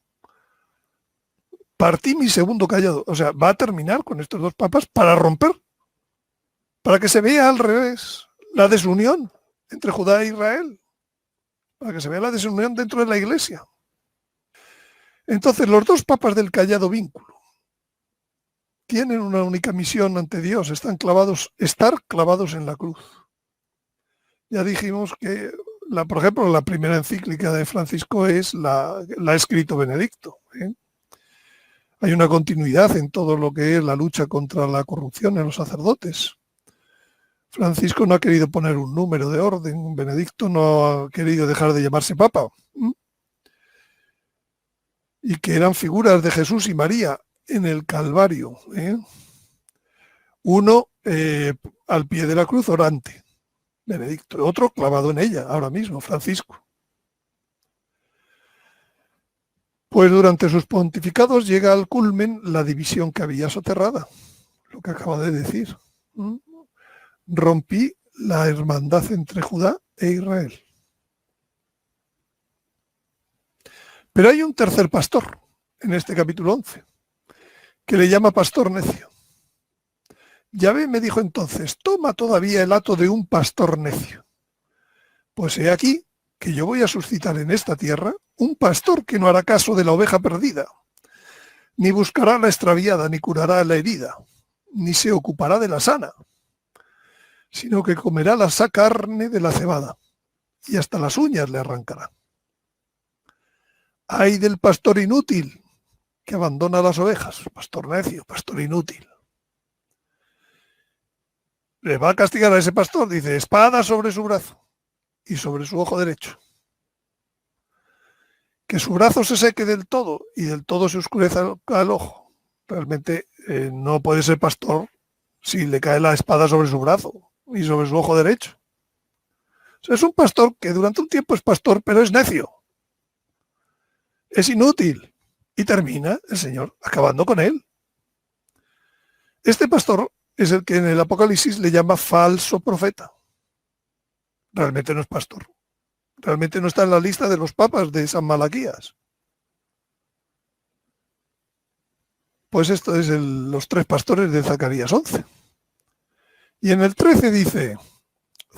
Partí mi segundo callado, o sea, va a terminar con estos dos papas para romper, para que se vea al revés la desunión entre Judá e Israel, para que se vea la desunión dentro de la iglesia. Entonces, los dos papas del callado vínculo tienen una única misión ante Dios, estar clavados en la cruz. Ya dijimos que, por ejemplo, la primera encíclica de Francisco la ha escrito Benedicto. Hay una continuidad en todo lo que es la lucha contra la corrupción en los sacerdotes. Francisco no ha querido poner un número de orden, Benedicto no ha querido dejar de llamarse papa. Y que eran figuras de Jesús y María en el Calvario. Uno al pie de la cruz orante, Benedicto, otro clavado en ella, ahora mismo, Francisco. Pues durante sus pontificados llega al culmen la división que había soterrada, lo que acaba de decir. Rompí la hermandad entre Judá e Israel. Pero hay un tercer pastor en este capítulo 11, que le llama pastor necio. Yahvé me dijo entonces, toma todavía el hato de un pastor necio. Pues he aquí que yo voy a suscitar en esta tierra un pastor que no hará caso de la oveja perdida, ni buscará la extraviada, ni curará la herida, ni se ocupará de la sana, sino que comerá la carne de la cebada, y hasta las uñas le arrancará. Ay del pastor inútil que abandona las ovejas, pastor necio, pastor inútil. Le va a castigar a ese pastor, dice, espada sobre su brazo y sobre su ojo derecho. Que su brazo se seque del todo y del todo se oscureza al ojo. Realmente no puede ser pastor si le cae la espada sobre su brazo y sobre su ojo derecho. O sea, es un pastor que durante un tiempo es pastor, pero es necio. Es inútil. Y termina el Señor acabando con él. Este pastor es el que en el Apocalipsis le llama falso profeta. Realmente no es pastor. Realmente no está en la lista de los papas de San Malaquías. Pues esto es los tres pastores de Zacarías 11. Y en el 13 dice,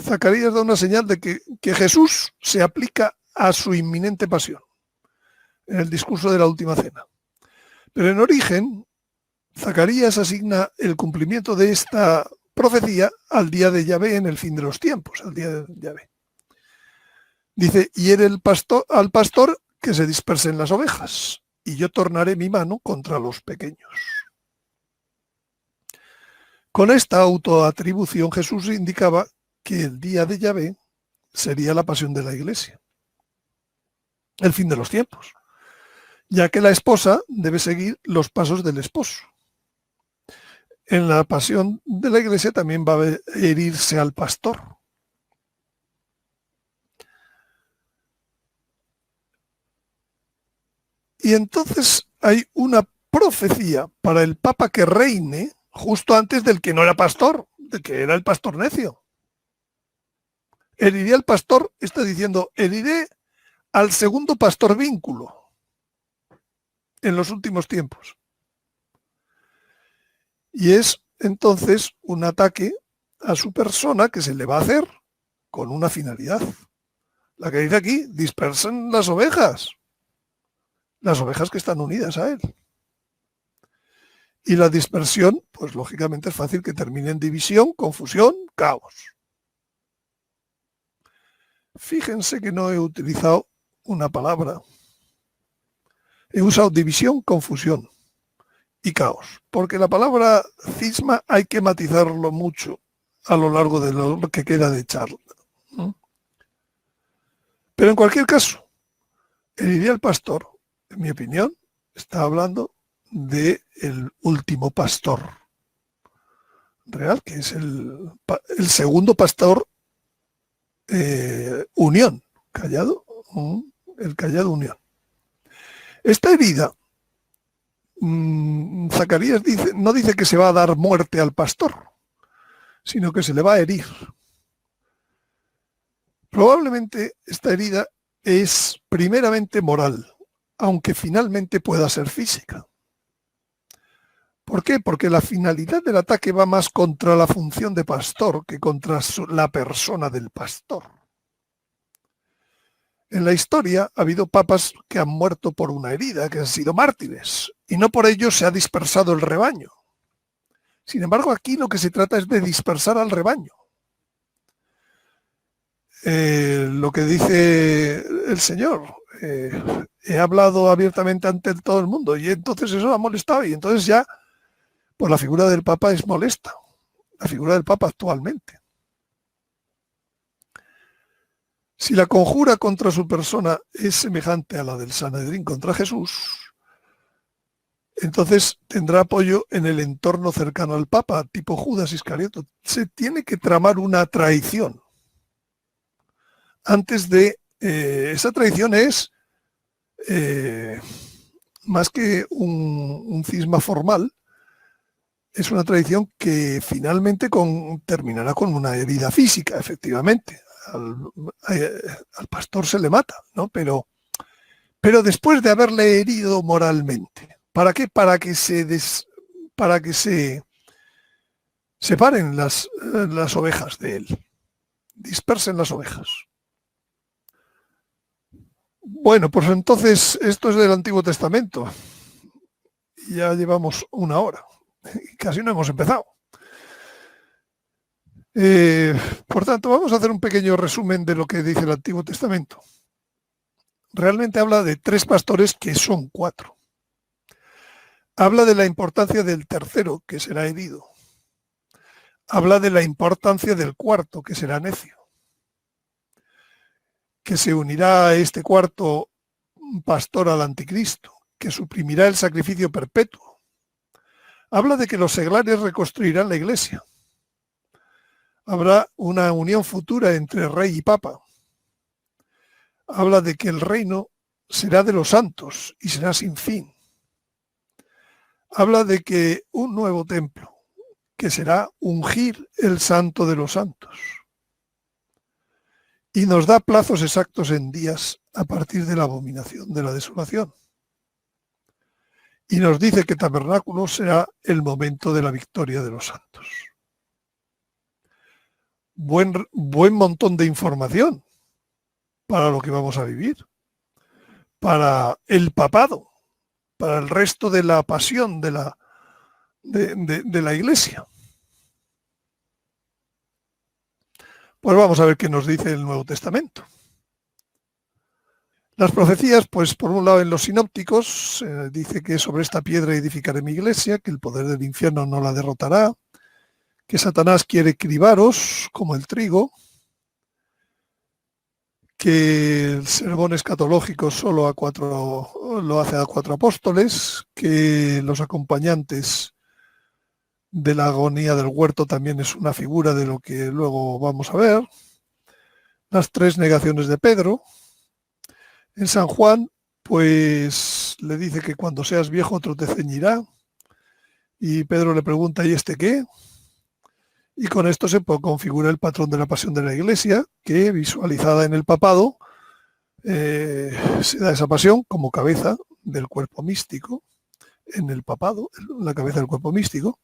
Zacarías da una señal de que Jesús se aplica a su inminente pasión, en el discurso de la última cena. Pero en origen, Zacarías asigna el cumplimiento de esta profecía al día de Yahvé en el fin de los tiempos, al día de Yahvé. Dice, hiere al pastor que se dispersen las ovejas, y yo tornaré mi mano contra los pequeños. Con esta autoatribución Jesús indicaba que el día de Yahvé sería la pasión de la iglesia, el fin de los tiempos, ya que la esposa debe seguir los pasos del esposo. En la pasión de la iglesia también va a herirse al pastor. Y entonces hay una profecía para el Papa que reine justo antes del que no era pastor, del que era el pastor necio. Heriré al pastor, está diciendo, heriré al segundo pastor vínculo en los últimos tiempos. Y es entonces un ataque a su persona que se le va a hacer con una finalidad. La que dice aquí, dispersen las ovejas que están unidas a él. Y la dispersión, pues lógicamente es fácil que termine en división, confusión, caos. Fíjense que no he utilizado una palabra. He usado división, confusión y caos, porque la palabra cisma hay que matizarlo mucho a lo largo de lo que queda de charla. Pero en cualquier caso, el ideal pastor, en mi opinión, está hablando del último pastor real, que es el segundo pastor unión, callado, el callado unión. Esta herida, Zacarías no dice que se va a dar muerte al pastor, sino que se le va a herir. Probablemente esta herida es primeramente moral, aunque finalmente pueda ser física. ¿Por qué? Porque la finalidad del ataque va más contra la función de pastor que contra la persona del pastor. En la historia ha habido papas que han muerto por una herida, que han sido mártires, y no por ello se ha dispersado el rebaño. Sin embargo, aquí lo que se trata es de dispersar al rebaño. Lo que dice el Señor, he hablado abiertamente ante todo el mundo, y entonces eso ha molestado, y entonces ya, pues la figura del Papa es molesta, la figura del Papa actualmente. Si la conjura contra su persona es semejante a la del Sanedrín contra Jesús, entonces tendrá apoyo en el entorno cercano al Papa, tipo Judas Iscariote. Se tiene que tramar una traición. Antes de... esa traición es más que un cisma formal, es una traición que finalmente terminará con una herida física, efectivamente. Al pastor se le mata, ¿no? Pero después de haberle herido moralmente. ¿Para qué? Para que se separen las ovejas de él, dispersen las ovejas. Bueno, pues entonces esto es del Antiguo Testamento. Ya llevamos una hora y casi no hemos empezado. Por tanto, vamos a hacer un pequeño resumen de lo que dice el Antiguo Testamento. Realmente habla de 3 pastores que son 4. Habla de la importancia del tercero, que será herido. Habla de la importancia del cuarto, que será necio. Que se unirá a este cuarto pastor al anticristo, que suprimirá el sacrificio perpetuo. Habla de que los seglares reconstruirán la iglesia. Habrá una unión futura entre rey y papa. Habla de que el reino será de los santos y será sin fin. Habla de que un nuevo templo, que será ungir el santo de los santos. Y nos da plazos exactos en días a partir de la abominación, de la desolación. Y nos dice que tabernáculo será el momento de la victoria de los santos. Buen montón de información para lo que vamos a vivir, para el papado, para el resto de la pasión, de la de la Iglesia. Pues vamos a ver qué nos dice el Nuevo Testamento. Las profecías, pues por un lado en los sinópticos, dice que sobre esta piedra edificaré mi iglesia, que el poder del infierno no la derrotará, que Satanás quiere cribaros como el trigo, que el sermón escatológico solo lo hace a 4 apóstoles, que los acompañantes de la agonía del huerto también es una figura de lo que luego vamos a ver, las 3 negaciones de Pedro. En San Juan, pues le dice que cuando seas viejo otro te ceñirá, y Pedro le pregunta, ¿y este qué? Y con esto se configura el patrón de la pasión de la Iglesia, que visualizada en el papado, se da esa pasión como cabeza del cuerpo místico, en el papado, la cabeza del cuerpo místico,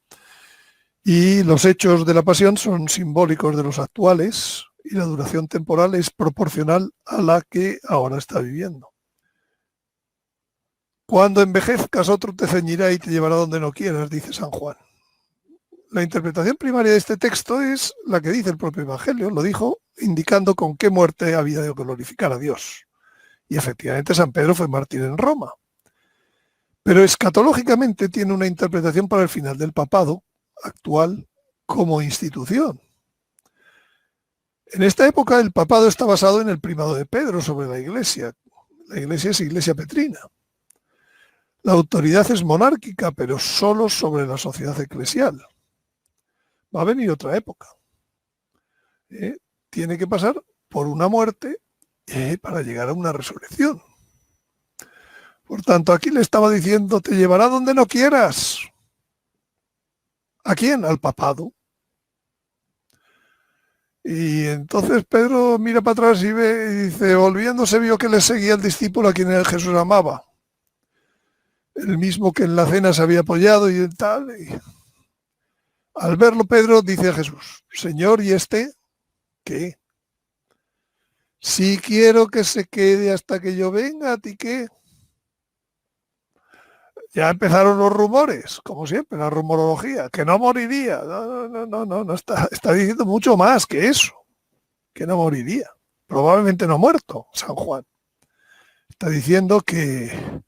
y los hechos de la pasión son simbólicos de los actuales y la duración temporal es proporcional a la que ahora está viviendo. Cuando envejezcas otro te ceñirá y te llevará donde no quieras, dice San Juan. La interpretación primaria de este texto es la que dice el propio Evangelio, lo dijo indicando con qué muerte había de glorificar a Dios. Y efectivamente San Pedro fue mártir en Roma. Pero escatológicamente tiene una interpretación para el final del papado actual como institución. En esta época el papado está basado en el primado de Pedro sobre la Iglesia. La Iglesia es Iglesia petrina. La autoridad es monárquica, pero solo sobre la sociedad eclesial. Va a venir otra época. Tiene que pasar por una muerte para llegar a una resurrección. Por tanto, aquí le estaba diciendo, te llevará donde no quieras. ¿A quién? Al papado. Y entonces Pedro mira para atrás y ve y dice, volviéndose vio que le seguía el discípulo a quien Jesús amaba. El mismo que en la cena se había apoyado y tal. Y al verlo Pedro dice a Jesús, Señor, ¿y este qué? Si quiero que se quede hasta que yo venga, ¿a ti qué? Ya empezaron los rumores, como siempre, la rumorología, que no moriría. No, está diciendo mucho más que eso, que no moriría. Probablemente no muerto, San Juan. Está diciendo que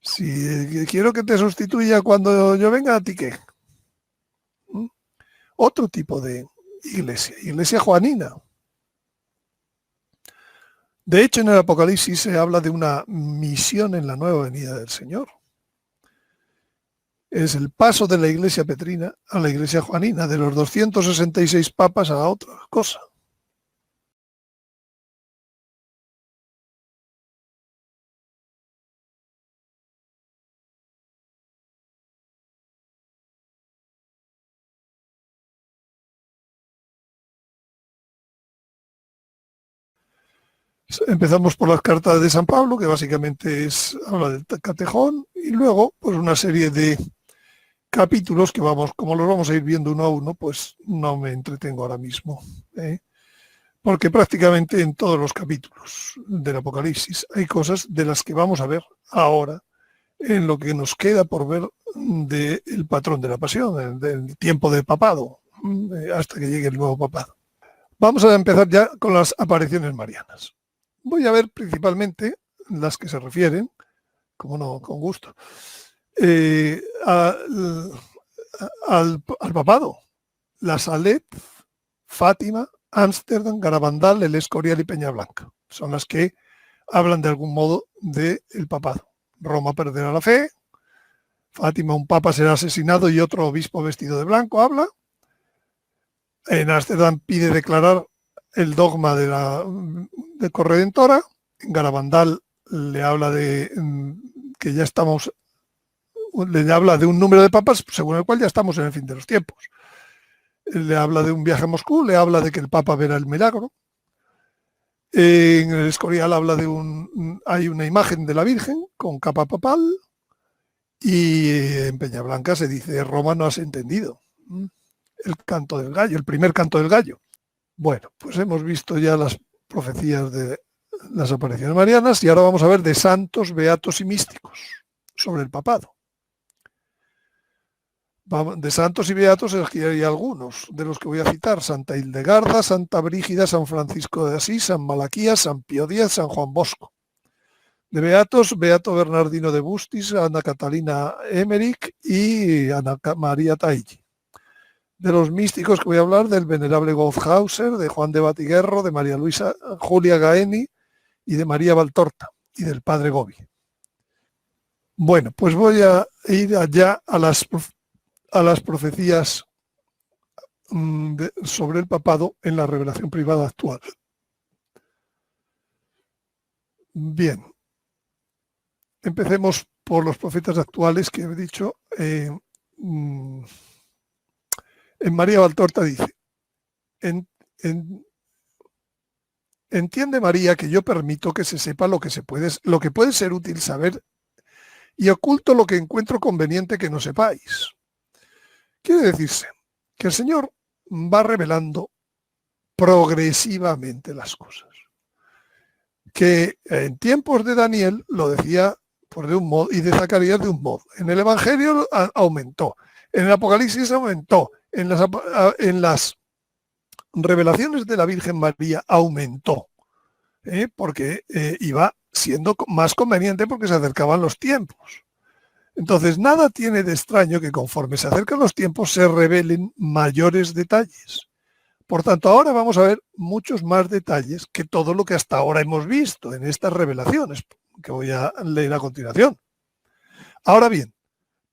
si quiero que te sustituya cuando yo venga, ¿a ti qué? Otro tipo de iglesia juanina. De hecho, en el Apocalipsis se habla de una misión en la nueva venida del Señor. Es el paso de la iglesia petrina a la iglesia juanina, de los 266 papas a otra cosa. Empezamos por las cartas de San Pablo, que básicamente habla del catejón, y luego pues una serie de capítulos que como los vamos a ir viendo uno a uno, pues no me entretengo ahora mismo. Porque prácticamente en todos los capítulos del Apocalipsis hay cosas de las que vamos a ver ahora en lo que nos queda por ver del patrón de la pasión, del tiempo de papado, hasta que llegue el nuevo papado. Vamos a empezar ya con las apariciones marianas. Voy a ver principalmente las que se refieren, como no, con gusto, al papado. La Salet, Fátima, Ámsterdam, Garabandal, El Escorial y Peñablanca. Son las que hablan de algún modo del papado. Roma perderá la fe, Fátima, un papa será asesinado y otro obispo vestido de blanco habla. En Ámsterdam pide declarar el dogma de corredentora. En Garabandal le habla de que ya estamos, le habla de un número de papas según el cual ya estamos en el fin de los tiempos. Le habla de un viaje a Moscú, le habla de que el papa verá el milagro. En el Escorial habla hay una imagen de la Virgen con capa papal y en Peñablanca se dice Roma no has entendido. El canto del gallo, el primer canto del gallo. Bueno, pues hemos visto ya las profecías de las apariciones marianas y ahora vamos a ver de santos, beatos y místicos sobre el papado. De santos y beatos aquí hay algunos, de los que voy a citar: Santa Hildegarda, Santa Brígida, San Francisco de Asís, San Malaquías, San Pío X, San Juan Bosco. De beatos, Beato Bernardino de Bustis, Ana Catalina Emmerich y Ana María Taigi. De los místicos que voy a hablar: del venerable Wolfhauser, de Juan de Batiguerro, de María Luisa Julia Gaeni y de María Valtorta, y del padre Gobi. Bueno, pues voy a ir allá a las profecías sobre el papado en la revelación privada actual. Bien, empecemos por los profetas actuales que he dicho. En María Valtorta dice: entiende, María, que yo permito que se sepa lo que puede ser útil saber, y oculto lo que encuentro conveniente que no sepáis. Quiere decirse que el Señor va revelando progresivamente las cosas. Que en tiempos de Daniel lo decía de un modo, y de Zacarías de un modo. En el Evangelio aumentó, en el Apocalipsis aumentó, en las revelaciones de la Virgen María aumentó, porque iba siendo más conveniente porque se acercaban los tiempos. Entonces, nada tiene de extraño que conforme se acercan los tiempos se revelen mayores detalles. Por tanto, ahora vamos a ver muchos más detalles que todo lo que hasta ahora hemos visto en estas revelaciones, que voy a leer a continuación. Ahora bien,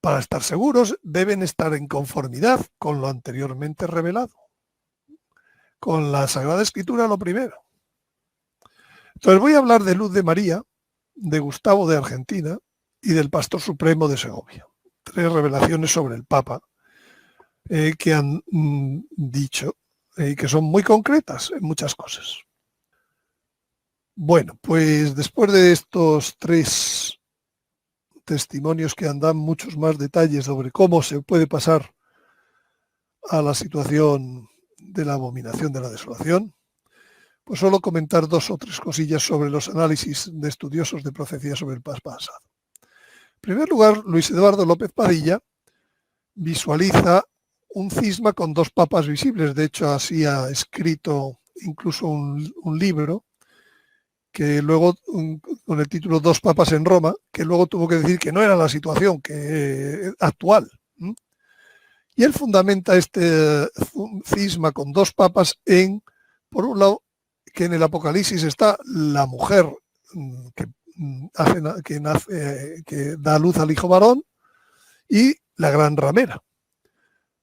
para estar seguros, deben estar en conformidad con lo anteriormente revelado. Con la Sagrada Escritura, lo primero. Entonces voy a hablar de Luz de María, de Gustavo de Argentina y del Pastor Supremo de Segovia. 3 revelaciones sobre el Papa que han dicho y que son muy concretas en muchas cosas. Bueno, pues después de estos 3 testimonios que dan muchos más detalles sobre cómo se puede pasar a la situación de la abominación de la desolación, pues solo comentar 2 o 3 cosillas sobre los análisis de estudiosos de profecía sobre el pasado. En primer lugar, Luis Eduardo López Padilla visualiza un cisma con 2 papas visibles. De hecho, así ha escrito incluso un libro que luego, con el título 2 papas en Roma, que luego tuvo que decir que no era la situación actual. Y él fundamenta este cisma con 2 papas por un lado, que en el Apocalipsis está la mujer que da a luz al hijo varón, y la gran ramera.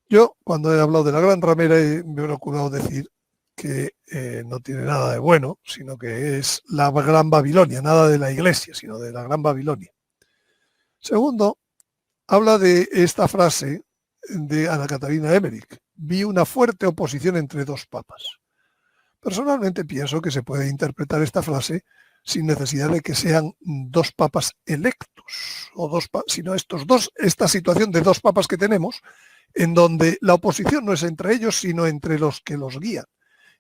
Yo, cuando he hablado de la gran ramera, me he procurado decir que no tiene nada de bueno, sino que es la gran Babilonia, nada de la iglesia, sino de la gran Babilonia. Segundo, habla de esta frase de Ana Catalina Emmerich: vi una fuerte oposición entre 2 papas. Personalmente pienso que se puede interpretar esta frase sin necesidad de que sean 2 papas electos, sino esta situación de 2 papas que tenemos, en donde la oposición no es entre ellos, sino entre los que los guían.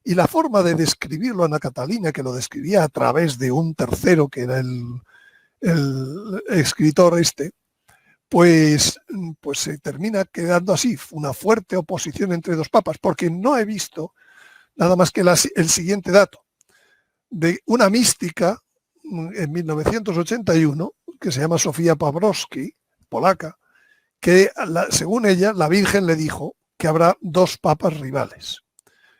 Y la forma de describirlo Ana Catalina, que lo describía a través de un tercero, que era el escritor pues se termina quedando así, una fuerte oposición entre 2 papas, porque no he visto nada más que el siguiente dato, de una mística en 1981, que se llama Sofía Pawłowski, polaca, que según ella, la Virgen le dijo que habrá 2 papas rivales.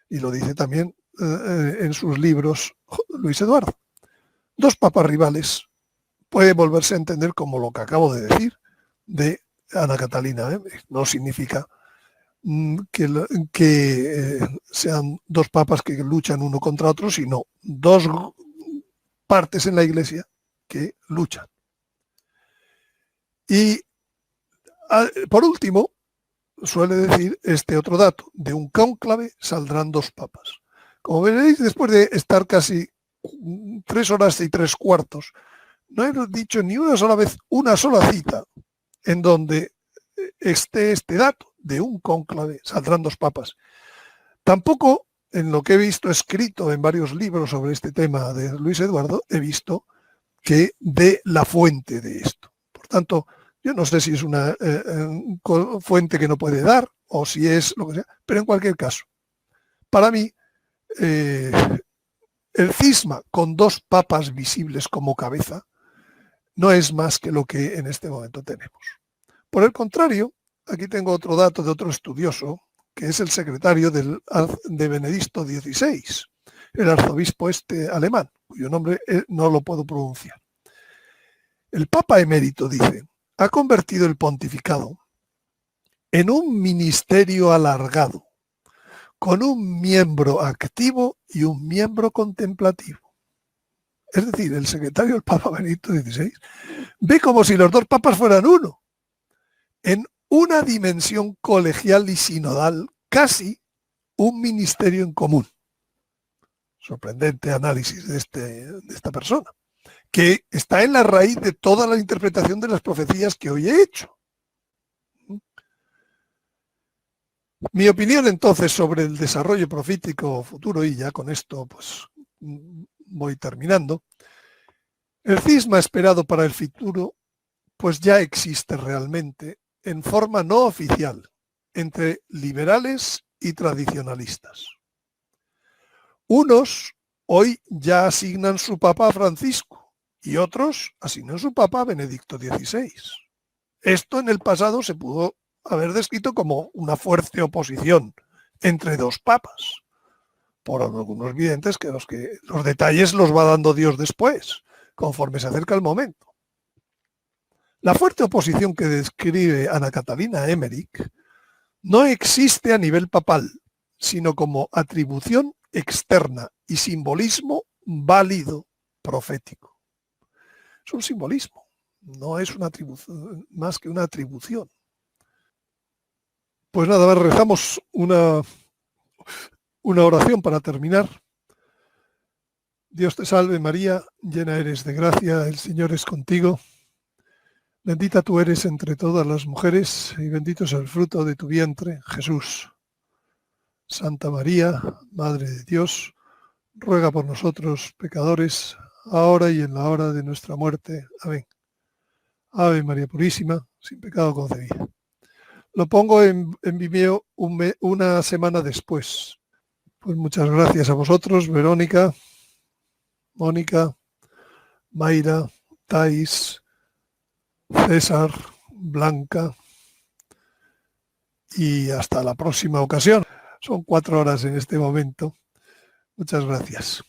Y lo dice también en sus libros Luis Eduardo. 2 papas rivales puede volverse a entender como lo que acabo de decir de Ana Catalina. No significa que sean 2 papas que luchan uno contra otro, sino 2 partes en la Iglesia que luchan. Y por último, suele decir este otro dato: de un cónclave saldrán 2 papas. Como veréis, después de estar casi 3 horas y 3/4, no he dicho ni una sola vez una sola cita en donde esté este dato: de un cónclave saldrán 2 papas. Tampoco, en lo que he visto escrito en varios libros sobre este tema de Luis Eduardo, he visto que dé la fuente de esto. Por tanto, Yo no sé si es una fuente que no puede dar o si es lo que sea, pero en cualquier caso, para mí, el cisma con dos papas visibles como cabeza no es más que lo que en este momento tenemos. Por el contrario, aquí tengo otro dato de otro estudioso, que es el secretario de Benedicto XVI, el arzobispo alemán, cuyo nombre no lo puedo pronunciar. El Papa emérito dice, ha convertido el pontificado en un ministerio alargado, con un miembro activo y un miembro contemplativo. Es decir, el secretario del Papa Benedicto XVI ve como si los dos papas fueran uno, en una dimensión colegial y sinodal, casi un ministerio en común. Sorprendente análisis de esta persona, que está en la raíz de toda la interpretación de las profecías que hoy he hecho. Mi opinión entonces sobre el desarrollo profético futuro, y ya con esto pues voy terminando, el cisma esperado para el futuro pues ya existe realmente en forma no oficial entre liberales y tradicionalistas. Unos hoy ya asignan su papa a Francisco y otros asignan su papa a Benedicto XVI. Esto en el pasado se pudo haber descrito como una fuerte oposición entre dos papas, por algunos videntes que los detalles los va dando Dios después, conforme se acerca el momento. La fuerte oposición que describe Ana Catalina Emmerich no existe a nivel papal, sino como atribución externa y simbolismo válido profético. Es un simbolismo, no es una atribución, más que una atribución. Pues nada más, rezamos una oración para terminar. Dios te salve María, llena eres de gracia, el Señor es contigo. Bendita tú eres entre todas las mujeres y bendito es el fruto de tu vientre, Jesús. Santa María, Madre de Dios, ruega por nosotros pecadores, ahora y en la hora de nuestra muerte. Amén. Ave María Purísima, sin pecado concebida. Lo pongo en Vimeo una semana después. Pues muchas gracias a vosotros, Verónica, Mónica, Mayra, Thais, César, Blanca, y hasta la próxima ocasión. Son 4 horas en este momento. Muchas gracias.